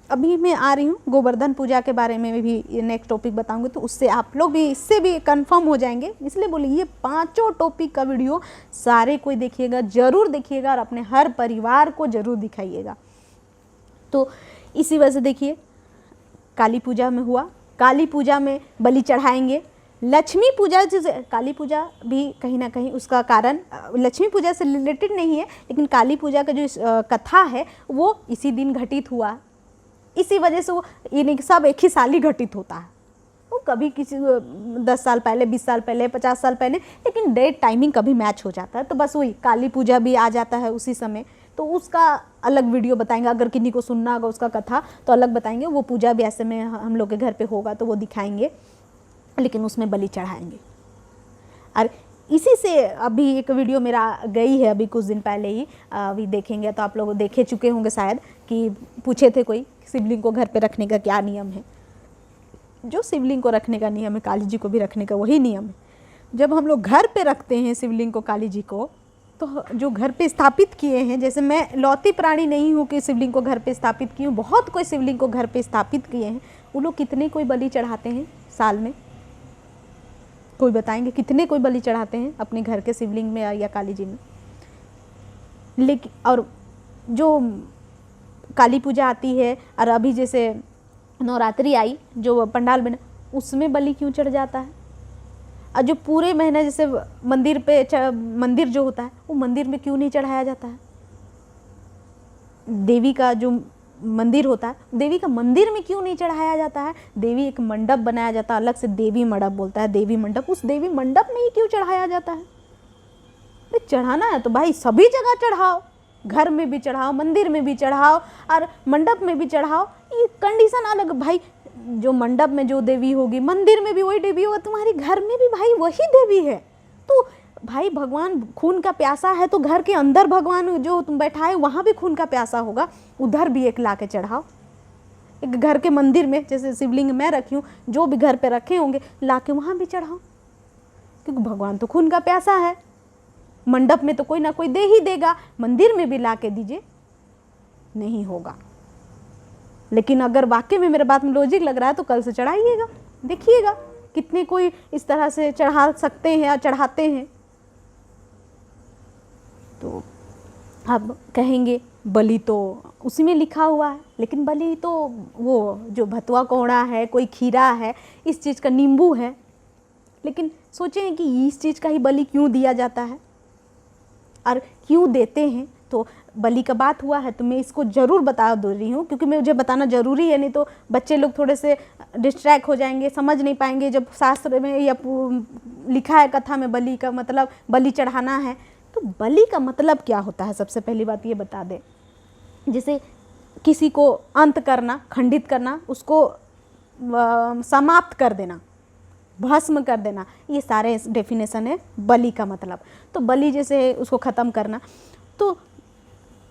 अभी मैं आ रही हूँ गोवर्धन पूजा के बारे में भी नेक्स्ट टॉपिक बताऊंगी, तो उससे आप लोग भी इससे भी कंफर्म हो जाएंगे। इसलिए बोलिए ये 5 टॉपिक का वीडियो सारे कोई देखिएगा, ज़रूर देखिएगा और अपने हर परिवार को ज़रूर दिखाइएगा। तो इसी वजह से देखिए काली पूजा में हुआ, काली पूजा में बलि चढ़ाएंगे। लक्ष्मी पूजा जैसे काली पूजा भी कहीं ना कहीं उसका कारण लक्ष्मी पूजा से रिलेटेड नहीं है, लेकिन काली पूजा का जो कथा है वो इसी दिन घटित हुआ। इसी वजह से वो ये नहीं सब एक ही साल ही घटित होता है, वो कभी किसी 10 साल पहले, 20 साल पहले, 50 साल पहले, लेकिन डेट टाइमिंग कभी मैच हो जाता है। तो बस वही काली पूजा भी आ जाता है उसी समय, तो उसका अलग वीडियो बताएंगे। अगर किन्हीं को सुनना होगा उसका कथा तो अलग बताएंगे। वो पूजा भी ऐसे में हम लोग के घर पे होगा तो वो दिखाएंगे, लेकिन उसमें बलि चढ़ाएंगे। और इसी से अभी एक वीडियो मेरा गई है अभी कुछ दिन पहले ही, अभी देखेंगे तो आप लोग देखे चुके होंगे शायद, कि पूछे थे कोई शिवलिंग को घर पे रखने का क्या नियम है। जो शिवलिंग को रखने का नियम है काली जी को भी रखने का वही नियम है। जब हम लोग घर पे रखते हैं शिवलिंग को, काली जी को, तो जो घर पे स्थापित किए हैं, जैसे मैं लौती प्राणी नहीं हूँ कि शिवलिंग को घर पे स्थापित की हूँ, बहुत कोई शिवलिंग को घर पे स्थापित किए हैं। वो लोग कितने कोई बलि चढ़ाते हैं साल में? कोई बताएंगे कितने कोई बलि चढ़ाते हैं अपने घर के शिवलिंग में या काली जी में? लेकिन और जो काली पूजा आती है और अभी जैसे नवरात्रि आई जो पंडाल बना, उसमें बलि क्यों चढ़ जाता है? और जो पूरे महीने जैसे मंदिर पे मंदिर जो होता है वो मंदिर में क्यों नहीं चढ़ाया जाता है? देवी का जो मंदिर होता है, देवी का मंदिर में क्यों नहीं चढ़ाया जाता है? देवी एक मंडप बनाया जाता है, अलग से देवी मंडप बोलता है, देवी मंडप, उस देवी मंडप में ही क्यों चढ़ाया जाता है? चढ़ाना है तो भाई सभी जगह चढ़ाओ, घर में भी चढ़ाओ, मंदिर में भी चढ़ाओ और मंडप में भी चढ़ाओ। ये कंडीशन अलग। भाई जो मंडप में जो देवी होगी मंदिर में भी वही देवी होगा, तुम्हारे घर में भी भाई वही देवी है। तो भाई भगवान खून का प्यासा है तो घर के अंदर भगवान जो तुम बैठाए वहाँ भी खून का प्यासा होगा, उधर भी एक ला के चढ़ाओ। एक घर के मंदिर में जैसे शिवलिंग मैं रखी हूँ, जो भी घर पे रखे होंगे ला के वहाँ भी चढ़ाओ, क्योंकि भगवान तो खून का प्यासा है। मंडप में तो कोई ना कोई दे ही देगा, मंदिर में भी ला के दीजिए, नहीं होगा। लेकिन अगर वाकई में मेरे बात में लॉजिक लग रहा है तो कल से चढ़ाइएगा, देखिएगा कितने कोई इस तरह से चढ़ा सकते हैं या चढ़ाते हैं। तो अब कहेंगे बलि तो उसी में लिखा हुआ है, लेकिन बलि तो वो जो भतुआ कोहड़ा है, कोई खीरा है, इस चीज़ का नींबू है, लेकिन सोचें कि इस चीज़ का ही बलि क्यों दिया जाता है और क्यों देते हैं। तो बलि का बात हुआ है तो मैं इसको ज़रूर बता दे रही हूँ, क्योंकि मुझे बताना ज़रूरी है, नहीं तो बच्चे लोग थोड़े से डिस्ट्रैक्ट हो जाएंगे, समझ नहीं पाएंगे। जब शास्त्र में या लिखा है कथा में बलि का मतलब बलि चढ़ाना है, तो बलि का मतलब क्या होता है, सबसे पहली बात ये बता दें। जैसे किसी को अंत करना, खंडित करना, उसको समाप्त कर देना, भस्म कर देना, ये सारे डेफिनेशन है बलि का मतलब। तो बलि जैसे उसको ख़त्म करना। तो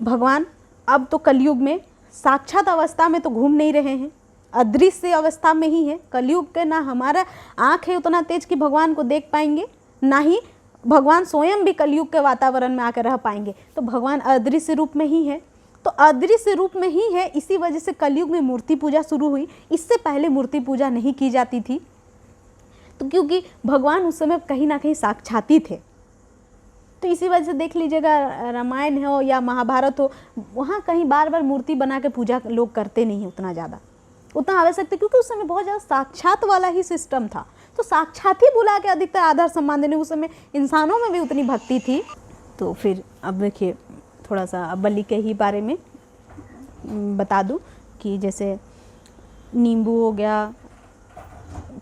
भगवान अब तो कलयुग में साक्षात अवस्था में तो घूम नहीं रहे हैं, अदृश्य अवस्था में ही है। कलयुग के ना हमारा आँख है उतना तेज कि भगवान को देख पाएंगे, ना ही भगवान स्वयं भी कलयुग के वातावरण में आकर रह पाएंगे। तो भगवान अदृश्य रूप में ही है। तो अदृश्य रूप में ही है, इसी वजह से कलयुग में मूर्ति पूजा शुरू हुई। इससे पहले मूर्ति पूजा नहीं की जाती थी, तो क्योंकि भगवान उस समय कहीं ना कहीं साक्षाती थे। तो इसी वजह से देख लीजिएगा, रामायण हो या महाभारत हो, वहाँ कहीं बार बार मूर्ति बना के पूजा लोग करते नहीं हैं उतना ज़्यादा, उतना आवश्यक था, क्योंकि उस समय बहुत ज़्यादा साक्षात वाला ही सिस्टम था। तो साक्षात ही बुला के अधिकतर आदर सम्मान देने, उस समय इंसानों में भी उतनी भक्ति थी। तो फिर अब देखिए थोड़ा सा बलि के ही बारे में बता दूं कि जैसे नींबू हो गया,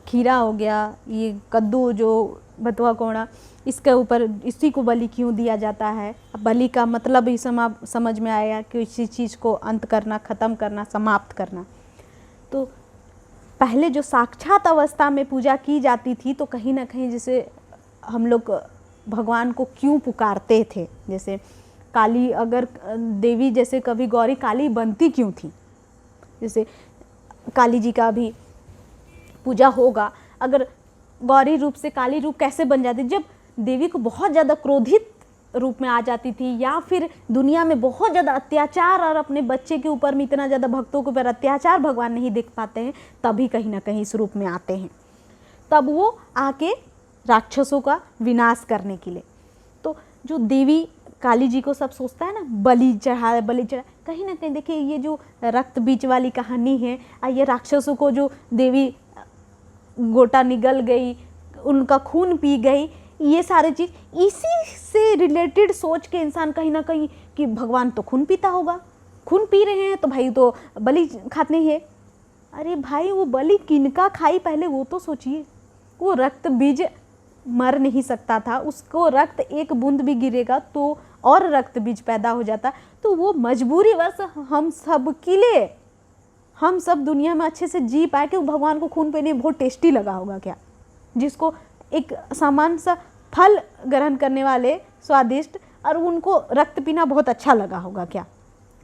खीरा हो गया, ये कद्दू जो भतुआ कोहड़ा, इसके ऊपर इसी को बलि क्यों दिया जाता है। बलि का मतलब ही समझ में आया कि इसी चीज़ को अंत करना, ख़त्म करना, समाप्त करना। तो पहले जो साक्षात अवस्था में पूजा की जाती थी, तो कहीं ना कहीं जैसे हम लोग भगवान को क्यों पुकारते थे, जैसे काली अगर देवी, जैसे कभी गौरी काली बनती क्यों थी, जैसे काली जी का भी पूजा होगा, अगर गौरी रूप से काली रूप कैसे बन जाती, जब देवी को बहुत ज़्यादा क्रोधित रूप में आ जाती थी, या फिर दुनिया में बहुत ज़्यादा अत्याचार और अपने बच्चे के ऊपर में इतना ज़्यादा भक्तों के ऊपर अत्याचार भगवान नहीं देख पाते हैं, तभी कहीं ना कहीं इस रूप में आते हैं। तब वो आके राक्षसों का विनाश करने के लिए। तो जो देवी काली जी को सब सोचता है ना, बलि चढ़ा, बलि चढ़ा, कहीं ना कहीं देखिए ये जो रक्त बीज वाली कहानी है, ये राक्षसों को जो देवी गोटा निगल गई, उनका खून पी गई, ये सारी चीज़ इसी से रिलेटेड सोच के इंसान कहीं ना कहीं कि भगवान तो खून पीता होगा, खून पी रहे हैं तो भाई तो बलि खाते हैं। अरे भाई वो बलि किनका खाई, पहले वो तो सोचिए। वो रक्त बीज मर नहीं सकता था, उसको रक्त एक बूंद भी गिरेगा तो और रक्त बीज पैदा हो जाता। तो वो मजबूरी वश हम सब के लिए, हम सब दुनिया में अच्छे से जी पाए कि वो भगवान को खून पीने बहुत टेस्टी लगा होगा क्या, जिसको एक सामान्य सा फल ग्रहण करने वाले स्वादिष्ट, और उनको रक्त पीना बहुत अच्छा लगा होगा क्या,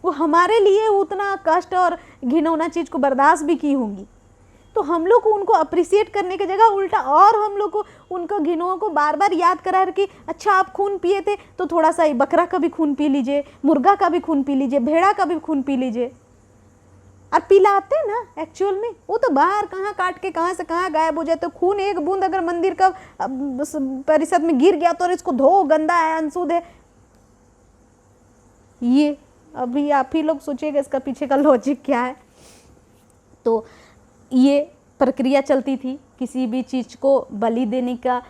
वो हमारे लिए उतना कष्ट और घिनौना चीज़ को बर्दाश्त भी की होंगी। तो हम लोग को उनको अप्रिसिएट करने की जगह उल्टा और हम लोग को उनको घिनौनों को बार बार याद करा कि अच्छा आप खून पिए थे तो थोड़ा सा बकरा का भी खून पी लीजिए, मुर्गा का भी खून पी लीजिए, भेड़ा का भी खून पी लीजिए, और पिलाते ना एक्चुअल में वो तो बाहर कहाँ काट के कहाँ से कहाँ गायब हो जाए। तो खून एक बूंद अगर मंदिर का परिसर में गिर गया तो इसको धो, गंदा है, अनशुद्ध है। ये अभी आप ही लोग सोचिएगा इसका पीछे का लॉजिक क्या है। तो ये प्रक्रिया चलती थी, किसी भी चीज़ को बलि देने का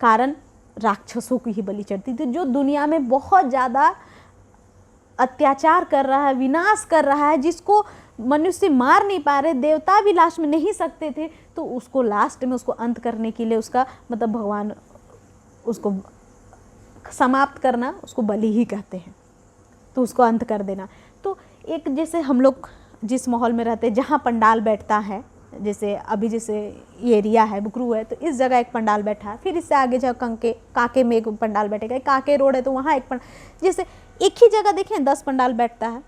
कारण राक्षसों की ही बलि चढ़ती थी, जो दुनिया में बहुत ज़्यादा अत्याचार कर रहा है, विनाश कर रहा है, जिसको मनुष्य मार नहीं पा रहे, देवता भी लास्ट में नहीं सकते थे, तो उसको लास्ट में उसको अंत करने के लिए उसका मतलब भगवान उसको समाप्त करना, उसको बलि ही कहते हैं। तो उसको अंत कर देना। तो एक जैसे हम लोग जिस माहौल में रहते हैं, जहाँ पंडाल बैठता है, जैसे अभी जैसे ये एरिया है, बुकरू है, तो इस जगह एक पंडाल बैठा है, फिर इससे आगे जब काके में एक पंडाल बैठेगा, काके रोड है तो वहाँ एक जैसे एक ही जगह देखें 10 पंडाल बैठता है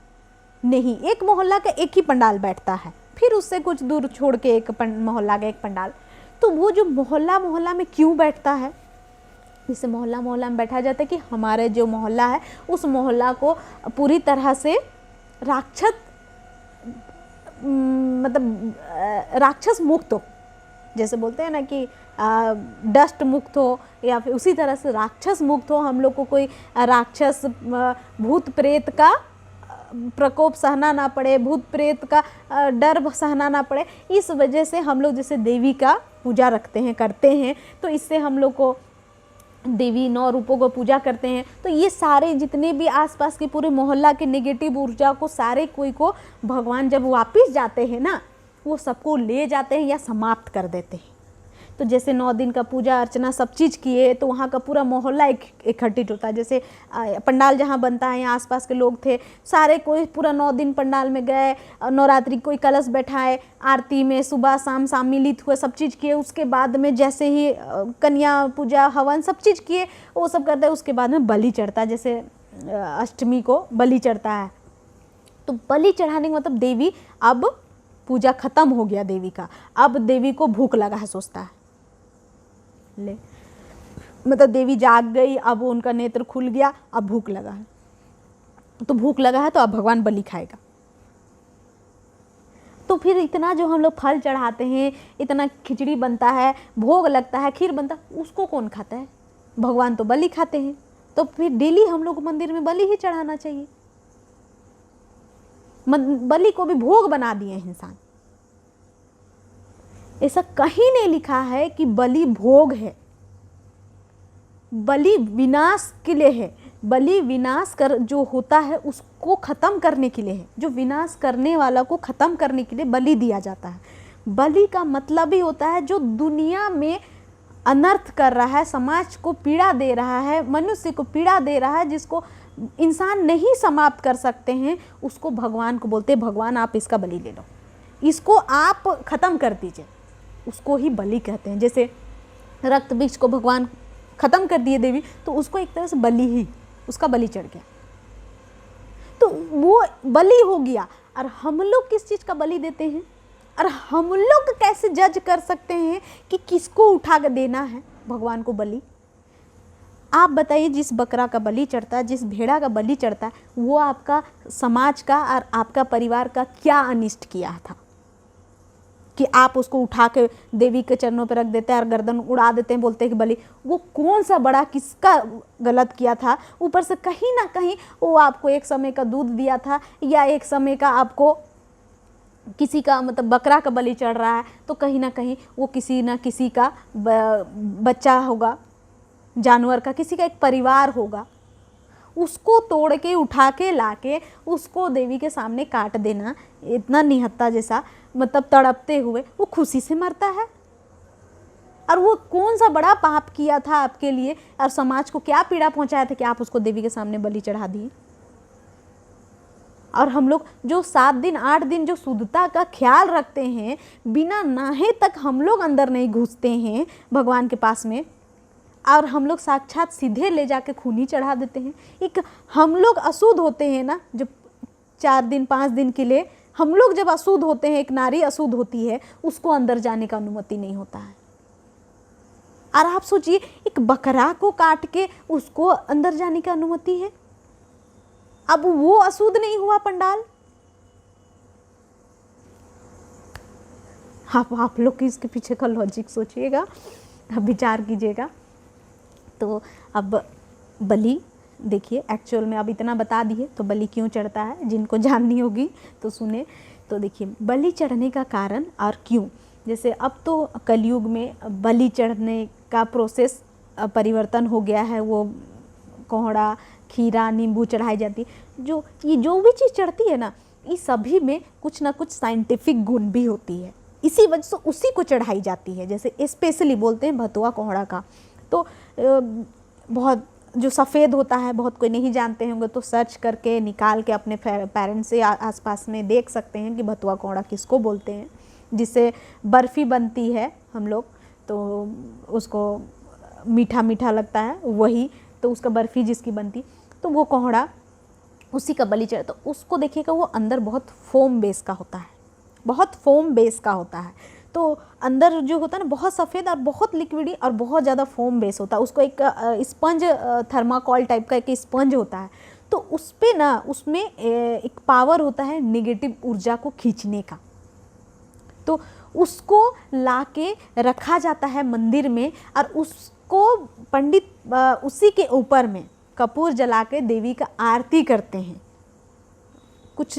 नहीं, एक मोहल्ला का एक ही पंडाल बैठता है, फिर उससे कुछ दूर छोड़ के एक मोहल्ला का एक पंडाल। तो वो जो मोहल्ला में क्यों बैठता है, जैसे मोहल्ला में बैठा जाता है कि हमारे जो मोहल्ला है उस मोहल्ला को पूरी तरह से राक्षस मतलब राक्षस मुक्त हो, जैसे बोलते हैं ना कि डस्ट मुक्त हो, या फिर उसी तरह से राक्षस मुक्त हो, हम लोग को कोई राक्षस भूत प्रेत का प्रकोप सहना ना पड़े, भूत प्रेत का डर सहना ना पड़े। इस वजह से हम लोग जैसे देवी का पूजा रखते हैं, करते हैं, तो इससे हम लोग को देवी 9 रूपों को पूजा करते हैं। तो ये सारे जितने भी आसपास के पूरे मोहल्ला के नेगेटिव ऊर्जा को सारे कोई को भगवान जब वापस जाते हैं ना, वो सबको ले जाते हैं या समाप्त कर देते हैं। तो जैसे 9 दिन का पूजा अर्चना सब चीज़ किए तो वहाँ का पूरा मोहल्ला इकट्ठित होता है। जैसे पंडाल जहाँ बनता है, यहाँ आसपास के लोग थे सारे, कोई पूरा 9 दिन पंडाल में गए, नवरात्रि कोई कलश बैठाए, आरती में सुबह शाम सम्मिलित हुए, सब चीज़ किए। उसके बाद में जैसे ही कन्या पूजा हवन सब चीज़ किए, वो सब करते हैं। उसके बाद में बलि चढ़ता है, जैसे अष्टमी को बलि चढ़ता है। तो बलि चढ़ाने का मतलब देवी अब पूजा खत्म हो गया देवी का, अब देवी को भूख लगा है, सोचता है ले, मतलब देवी जाग गई, अब उनका नेत्र खुल गया, अब भूख लगा है, तो भूख लगा है तो अब भगवान बलि खाएगा। तो फिर इतना जो हम लोग फल चढ़ाते हैं, इतना खिचड़ी बनता है, भोग लगता है, खीर बनता है, उसको कौन खाता है? भगवान तो बलि खाते हैं। तो फिर डेली हम लोग को मंदिर में बलि ही चढ़ाना चाहिए। बलि को भी भोग बना दिए इंसान। ऐसा कहीं नहीं लिखा है कि बलि भोग है, बलि विनाश के लिए है। बलि विनाश कर जो होता है उसको खत्म करने के लिए है, जो विनाश करने वाला को खत्म करने के लिए बलि दिया जाता है। बलि का मतलब ही होता है जो दुनिया में अनर्थ कर रहा है, समाज को पीड़ा दे रहा है, मनुष्य को पीड़ा दे रहा है, जिसको इंसान नहीं समाप्त कर सकते हैं, उसको भगवान को बोलते हैं भगवान आप इसका बलि ले लो, इसको आप खत्म कर दीजिए, उसको ही बलि कहते हैं। जैसे रक्त बीज को भगवान खत्म कर दिए देवी, तो उसको एक तरह से बलि ही, उसका बलि चढ़ गया, तो वो बलि हो गया। और हम लोग किस चीज़ का बलि देते हैं, और हम लोग कैसे जज कर सकते हैं कि किसको उठा कर देना है भगवान को बलि? आप बताइए, जिस बकरा का बलि चढ़ता है, जिस भेड़ा का बलि चढ़ता है, वो आपका समाज का और आपका परिवार का क्या अनिष्ट किया था कि आप उसको उठा के देवी के चरणों पर रख देते हैं और गर्दन उड़ा देते हैं, बोलते हैं कि बलि? वो कौन सा बड़ा किसका गलत किया था? ऊपर से कहीं ना कहीं वो आपको एक समय का दूध दिया था, या एक समय का आपको किसी का मतलब बकरा का बलि चढ़ रहा है, तो कहीं ना कहीं वो किसी ना किसी का बच्चा होगा, जानवर का, किसी का एक परिवार होगा, उसको तोड़ के उठा के ला के उसको देवी के सामने काट देना, इतना निहत्था जैसा, मतलब तड़पते हुए वो खुशी से मरता है। और वो कौन सा बड़ा पाप किया था आपके लिए, और समाज को क्या पीड़ा पहुंचाया था कि आप उसको देवी के सामने बलि चढ़ा दिए? और हम लोग जो 7 दिन 8 दिन जो शुद्धता का ख्याल रखते हैं, बिना नहाए तक हम लोग अंदर नहीं घुसते हैं भगवान के पास में, और हम लोग साक्षात सीधे ले जाके खूनी चढ़ा देते हैं। एक हम लोग अशुद्ध होते हैं ना, जब 4 दिन 5 दिन के लिए हम लोग जब अशुद्ध होते हैं, एक नारी अशुद्ध होती है, उसको अंदर जाने का अनुमति नहीं होता है। और आप सोचिए, एक बकरा को काट के उसको अंदर जाने की अनुमति है। अब वो अशुद्ध नहीं हुआ पंडाल? आप लोग इसके पीछे का लॉजिक सोचिएगा, विचार कीजिएगा। तो अब बलि देखिए, एक्चुअल में अब इतना बता दिए, तो बलि क्यों चढ़ता है, जिनको जाननी होगी तो सुने। तो देखिए, बलि चढ़ने का कारण और क्यों, जैसे अब तो कलयुग में बलि चढ़ने का प्रोसेस परिवर्तन हो गया है। वो कोहड़ा, खीरा, नींबू चढ़ाई जाती है। ये जो भी चीज़ चढ़ती है ना, इस सभी में कुछ ना कुछ साइंटिफिक गुण भी होती है, इसी वजह से उसी को चढ़ाई जाती है। जैसे स्पेशली बोलते हैं भतुआ कोहड़ा का, तो बहुत जो सफ़ेद होता है, बहुत कोई नहीं जानते होंगे, तो सर्च करके निकाल के अपने पेरेंट्स से आसपास में देख सकते हैं कि भतुआ कोहड़ा किसको बोलते हैं। जिससे बर्फ़ी बनती है हम लोग, तो उसको मीठा मीठा लगता है वही, तो उसका बर्फ़ी जिसकी बनती, तो वो कोहड़ा उसी का बलि चढ़ा। तो उसको देखिएगा, वो अंदर बहुत फोम बेस का होता है, बहुत फोम बेस का होता है। तो अंदर जो होता है ना, बहुत सफ़ेद और बहुत लिक्विडी और बहुत ज़्यादा फोम बेस होता है। उसको एक स्पंज, थर्माकोल टाइप का एक स्पंज होता है, तो उस पर ना, उसमें एक पावर होता है नेगेटिव ऊर्जा को खींचने का। तो उसको लाके रखा जाता है मंदिर में, और उसको पंडित उसी के ऊपर में कपूर जला के देवी का आरती करते हैं, कुछ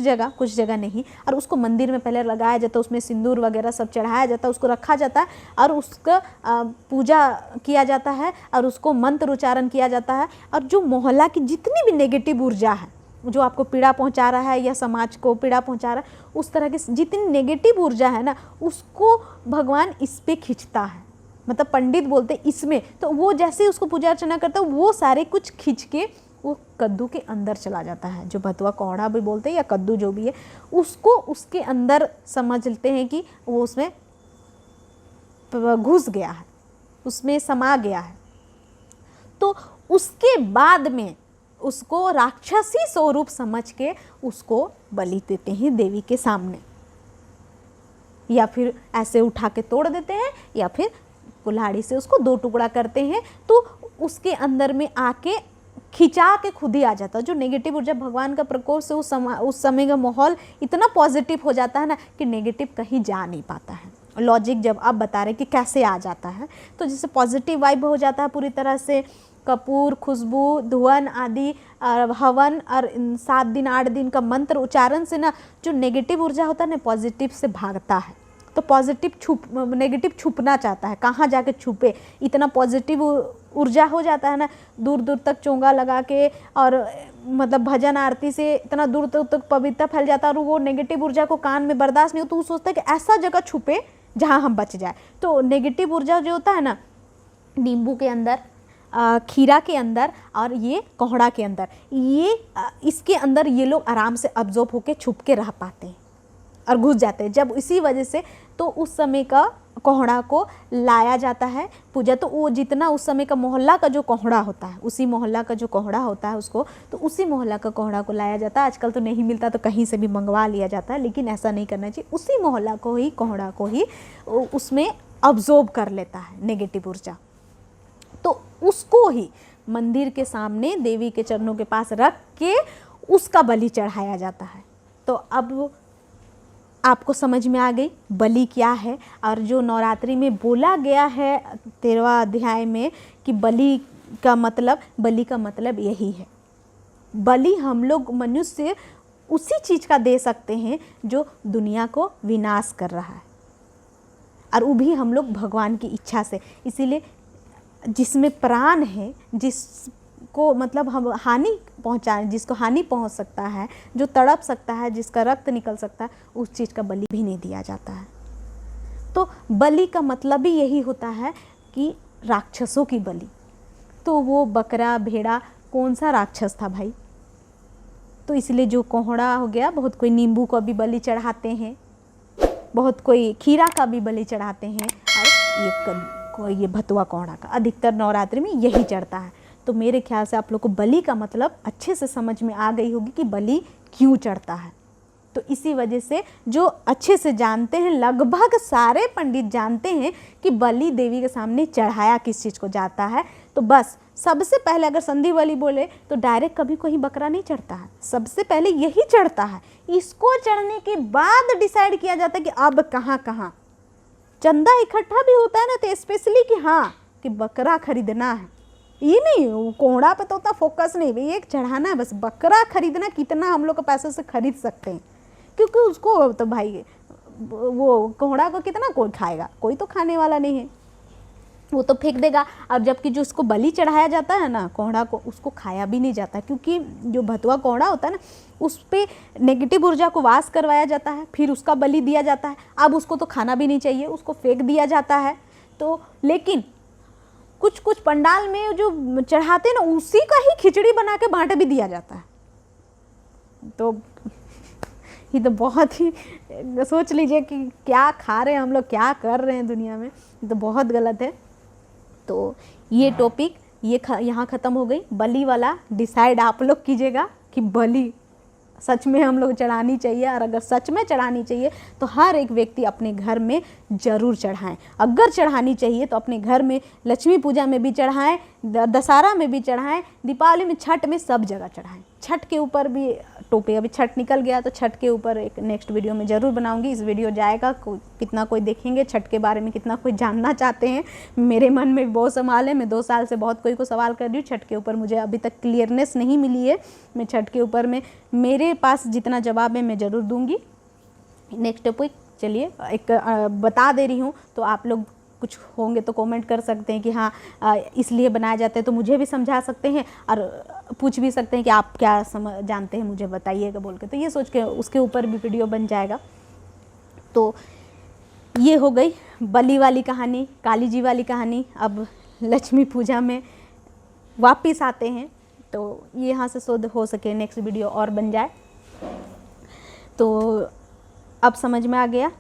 जगह नहीं, और उसको मंदिर में पहले लगाया जाता है, उसमें सिंदूर वगैरह सब चढ़ाया जाता है, उसको रखा जाता है और उसका पूजा किया जाता है और उसको मंत्र उच्चारण किया जाता है। और जो मोहल्ला की जितनी भी नेगेटिव ऊर्जा है, जो आपको पीड़ा पहुंचा रहा है या समाज को पीड़ा पहुंचा रहा है, उस तरह की जितनी नेगेटिव ऊर्जा है ना, उसको भगवान इस पे खींचता है। मतलब पंडित बोलते इसमें, तो वो जैसे ही उसको पूजा अर्चना करता है, वो सारे कुछ खींच के वो कद्दू के अंदर चला जाता है, जो भतुआ कोहड़ा भी बोलते हैं या कद्दू जो भी है, उसको उसके अंदर समझते हैं कि वो उसमें घुस गया है, उसमें समा गया है। तो उसके बाद में उसको राक्षसी स्वरूप समझ के उसको बलि देते हैं देवी के सामने, या फिर ऐसे उठा के तोड़ देते हैं, या फिर कुल्हाड़ी से उसको 2 टुकड़ा करते हैं। तो उसके अंदर में आके खिंचा के खुद ही आ जाता है। जो नेगेटिव ऊर्जा भगवान का प्रकोप से उस समय का माहौल इतना पॉजिटिव हो जाता है ना कि नेगेटिव कहीं जा नहीं पाता है। लॉजिक जब आप बता रहे कि कैसे आ जाता है, तो जैसे पॉजिटिव वाइब हो जाता है पूरी तरह से, कपूर, खुशबू, धुआं आदि हवन और 7 दिन 8 दिन का मंत्र उच्चारण से ना जो नेगेटिव ऊर्जा होता है ना पॉजिटिव से भागता है। तो पॉजिटिव नेगेटिव छुपना चाहता है, कहाँ जाके छुपे, इतना पॉजिटिव ऊर्जा हो जाता है ना, दूर दूर तक चोंगा लगा के और मतलब भजन आरती से इतना दूर दूर तक पवित्रता फैल जाता है, और वो नेगेटिव ऊर्जा को कान में बर्दाश्त नहीं हो, तो वो सोचता है कि ऐसा जगह छुपे जहाँ हम बच जाए। तो नेगेटिव ऊर्जा जो होता है ना, नींबू के अंदर, खीरा के अंदर और ये कोहड़ा के अंदर, ये इसके अंदर ये लोग आराम से अब्जॉर्ब होके छुप के रह पाते हैं और घुस जाते हैं। जब इसी वजह से तो उस समय का कोहड़ा को लाया जाता है पूजा, तो वो जितना उस समय का मोहल्ला का जो कोहड़ा होता है, उसी मोहल्ला का जो कोहड़ा होता है उसको, तो उसी मोहल्ला का कोहड़ा को लाया जाता है। आजकल तो नहीं मिलता तो कहीं से भी मंगवा लिया जाता है, लेकिन ऐसा नहीं करना चाहिए। उसी मोहल्ला को ही, कोहड़ा को ही उसमें अब्जॉर्ब कर लेता है नेगेटिव ऊर्जा, तो उसको ही मंदिर के सामने देवी के चरणों के पास रख के उसका बलि चढ़ाया जाता है। तो अब आपको समझ में आ गई बलि क्या है, और जो नवरात्रि में बोला गया है 13वां अध्याय में कि बलि का मतलब यही है। बलि हम लोग मनुष्य उसी चीज़ का दे सकते हैं जो दुनिया को विनाश कर रहा है, और वो भी हम लोग भगवान की इच्छा से। इसीलिए जिसमें प्राण है, जिसको मतलब हम हानि पहुँचाएं, जिसको हानि पहुँच सकता है, जो तड़प सकता है, जिसका रक्त निकल सकता है, उस चीज़ का बलि भी नहीं दिया जाता है। तो बलि का मतलब भी यही होता है कि राक्षसों की बलि। तो वो बकरा भेड़ा कौन सा राक्षस था भाई? तो इसलिए जो कोहड़ा हो गया, बहुत कोई नींबू को भी बलि चढ़ाते हैं, बहुत कोई खीरा का भी बलि चढ़ाते हैं, और ये भतुआ कोहड़ा का अधिकतर नवरात्रि में यही चढ़ता है। तो मेरे ख्याल से आप लोग को बलि का मतलब अच्छे से समझ में आ गई होगी कि बलि क्यों चढ़ता है। तो इसी वजह से जो अच्छे से जानते हैं, लगभग सारे पंडित जानते हैं कि बलि देवी के सामने चढ़ाया किस चीज़ को जाता है। तो बस सबसे पहले अगर संधि बलि बोले तो डायरेक्ट कभी कोई बकरा नहीं चढ़ता है, सबसे पहले यही चढ़ता है। इसको चढ़ने के बाद डिसाइड किया जाता है कि अब कहाँ कहाँ चंदा इकट्ठा भी होता है ना, तो स्पेशली कि हाँ कि बकरा खरीदना है। ये नहीं कोहड़ा पे तो उतना फोकस नहीं, भाई एक चढ़ाना है बस, बकरा खरीदना कितना हम लोग को पैसे से खरीद सकते हैं, क्योंकि उसको तो भाई वो कोहड़ा को कितना कोई खाएगा, कोई तो खाने वाला नहीं है, वो तो फेंक देगा। अब जबकि जो उसको बलि चढ़ाया जाता है ना कोहड़ा को, उसको खाया भी नहीं जाता, क्योंकि जो भतुआ कोहड़ा होता है ना उस पर नेगेटिव ऊर्जा को वास करवाया जाता है, फिर उसका बलि दिया जाता है। अब उसको तो खाना भी नहीं चाहिए, उसको फेंक दिया जाता है। तो लेकिन कुछ कुछ पंडाल में जो चढ़ाते हैं ना, उसी का ही खिचड़ी बना के बांट भी दिया जाता है। तो ये तो बहुत ही सोच लीजिए कि क्या खा रहे हैं हम लोग, क्या कर रहे हैं दुनिया में, ये तो बहुत गलत है। तो ये टॉपिक यहाँ ख़त्म हो गई। बलि वाला डिसाइड आप लोग कीजिएगा कि बलि सच में हम लोग चढ़ानी चाहिए, और अगर सच में चढ़ानी चाहिए तो हर एक व्यक्ति अपने घर में ज़रूर चढ़ाएं। अगर चढ़ानी चाहिए तो अपने घर में लक्ष्मी पूजा में भी चढ़ाएं, दशहरा में भी चढ़ाएं, दीपावली में, छठ में, सब जगह चढ़ाएं। छठ के ऊपर भी टॉपिक, अभी छठ निकल गया तो छठ के ऊपर एक नेक्स्ट वीडियो में ज़रूर बनाऊंगी। इस वीडियो जाएगा, कितना कोई देखेंगे, छठ के बारे में कितना कोई जानना चाहते हैं। मेरे मन में बहुत सवाल है, मैं 2 साल से बहुत कोई को सवाल कर रही हूँ छठ के ऊपर, मुझे अभी तक क्लियरनेस नहीं मिली है। मैं छठ के ऊपर में मेरे पास जितना जवाब है मैं ज़रूर दूँगी। नेक्स्ट टॉपिक चलिए एक बता दे रही हूँ, तो आप लोग कुछ होंगे तो कमेंट कर सकते हैं कि हाँ इसलिए बनाया जाता है, तो मुझे भी समझा सकते हैं और पूछ भी सकते हैं कि आप क्या जानते हैं मुझे बताइएगा बोल के, तो ये सोच के उसके ऊपर भी वीडियो बन जाएगा। तो ये हो गई बलि वाली कहानी, काली जी वाली कहानी। अब लक्ष्मी पूजा में वापस आते हैं, तो ये यहाँ से शोध हो सके नेक्स्ट वीडियो और बन जाए। तो अब समझ में आ गया,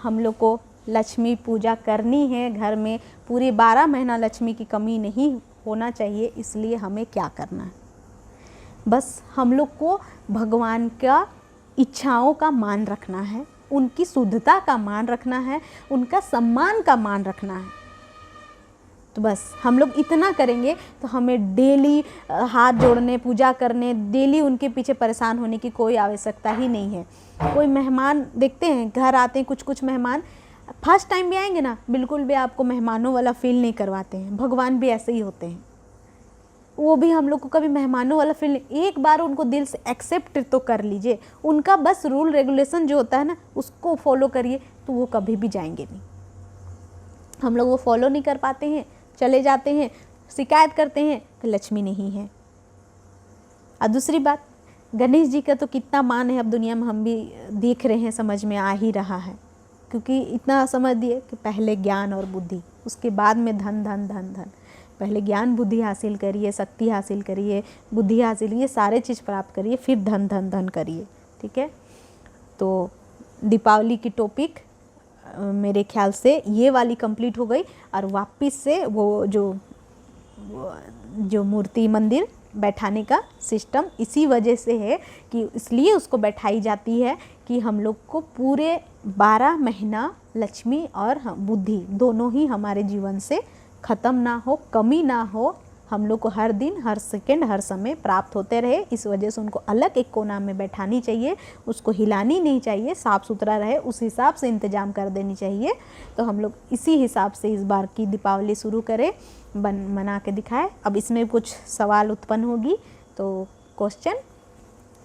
हम लोग को लक्ष्मी पूजा करनी है घर में, पूरे 12 महीना लक्ष्मी की कमी नहीं होना चाहिए, इसलिए हमें क्या करना है, बस हम लोग को भगवान का इच्छाओं का मान रखना है, उनकी शुद्धता का मान रखना है, उनका सम्मान का मान रखना है। तो बस हम लोग इतना करेंगे तो हमें डेली हाथ जोड़ने, पूजा करने, डेली उनके पीछे परेशान होने की कोई आवश्यकता ही नहीं है। कोई मेहमान देखते हैं घर आते हैं, कुछ मेहमान फर्स्ट टाइम भी आएंगे ना, बिल्कुल भी आपको मेहमानों वाला फील नहीं करवाते हैं। भगवान भी ऐसे ही होते हैं, वो भी हम लोग को कभी मेहमानों वाला फील नहीं, एक बार उनको दिल से एक्सेप्ट तो कर लीजिए, उनका बस रूल रेगुलेशन जो होता है ना उसको फॉलो करिए, तो वो कभी भी जाएंगे नहीं। हम लोग वो फॉलो नहीं कर पाते हैं, चले जाते हैं, शिकायत करते हैं कि लक्ष्मी नहीं है। और दूसरी बात, गणेश जी का तो कितना मान है अब दुनिया में, हम भी देख रहे हैं, समझ में आ ही रहा है, क्योंकि इतना समझ दिए कि पहले ज्ञान और बुद्धि, उसके बाद में धन धन धन धन। पहले ज्ञान बुद्धि हासिल करिए, शक्ति हासिल करिए, बुद्धि हासिल, ये सारे चीज़ प्राप्त करिए, फिर धन धन धन करिए, ठीक है। तो दीपावली की टॉपिक मेरे ख्याल से ये वाली कंप्लीट हो गई, और वापस से वो जो मूर्ति मंदिर बैठाने का सिस्टम इसी वजह से है कि इसलिए उसको बैठाई जाती है कि हम लोग को पूरे 12 महीना लक्ष्मी और बुद्धि दोनों ही हमारे जीवन से ख़त्म ना हो, कमी ना हो, हम लोग को हर दिन, हर सेकंड, हर समय प्राप्त होते रहे। इस वजह से उनको अलग एक कोना में बैठानी चाहिए, उसको हिलानी नहीं चाहिए, साफ़ सुथरा रहे उस हिसाब से इंतज़ाम कर देनी चाहिए। तो हम लोग इसी हिसाब से इस बार की दीपावली शुरू करें, मना के दिखाए। अब इसमें कुछ सवाल उत्पन्न होगी तो क्वेश्चन,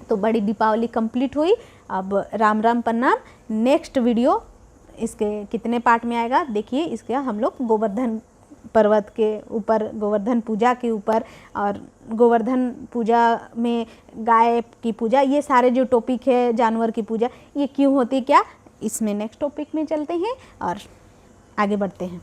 तो बड़ी दीपावली कंप्लीट हुई। अब राम राम प्रणाम। नेक्स्ट वीडियो इसके कितने पार्ट में आएगा देखिए, इसका हम लोग गोवर्धन पर्वत के ऊपर, गोवर्धन पूजा के ऊपर, और गोवर्धन पूजा में गाय की पूजा, ये सारे जो टॉपिक है, जानवर की पूजा, ये क्यों होती है, क्या, इसमें नेक्स्ट टॉपिक में चलते हैं और आगे बढ़ते हैं।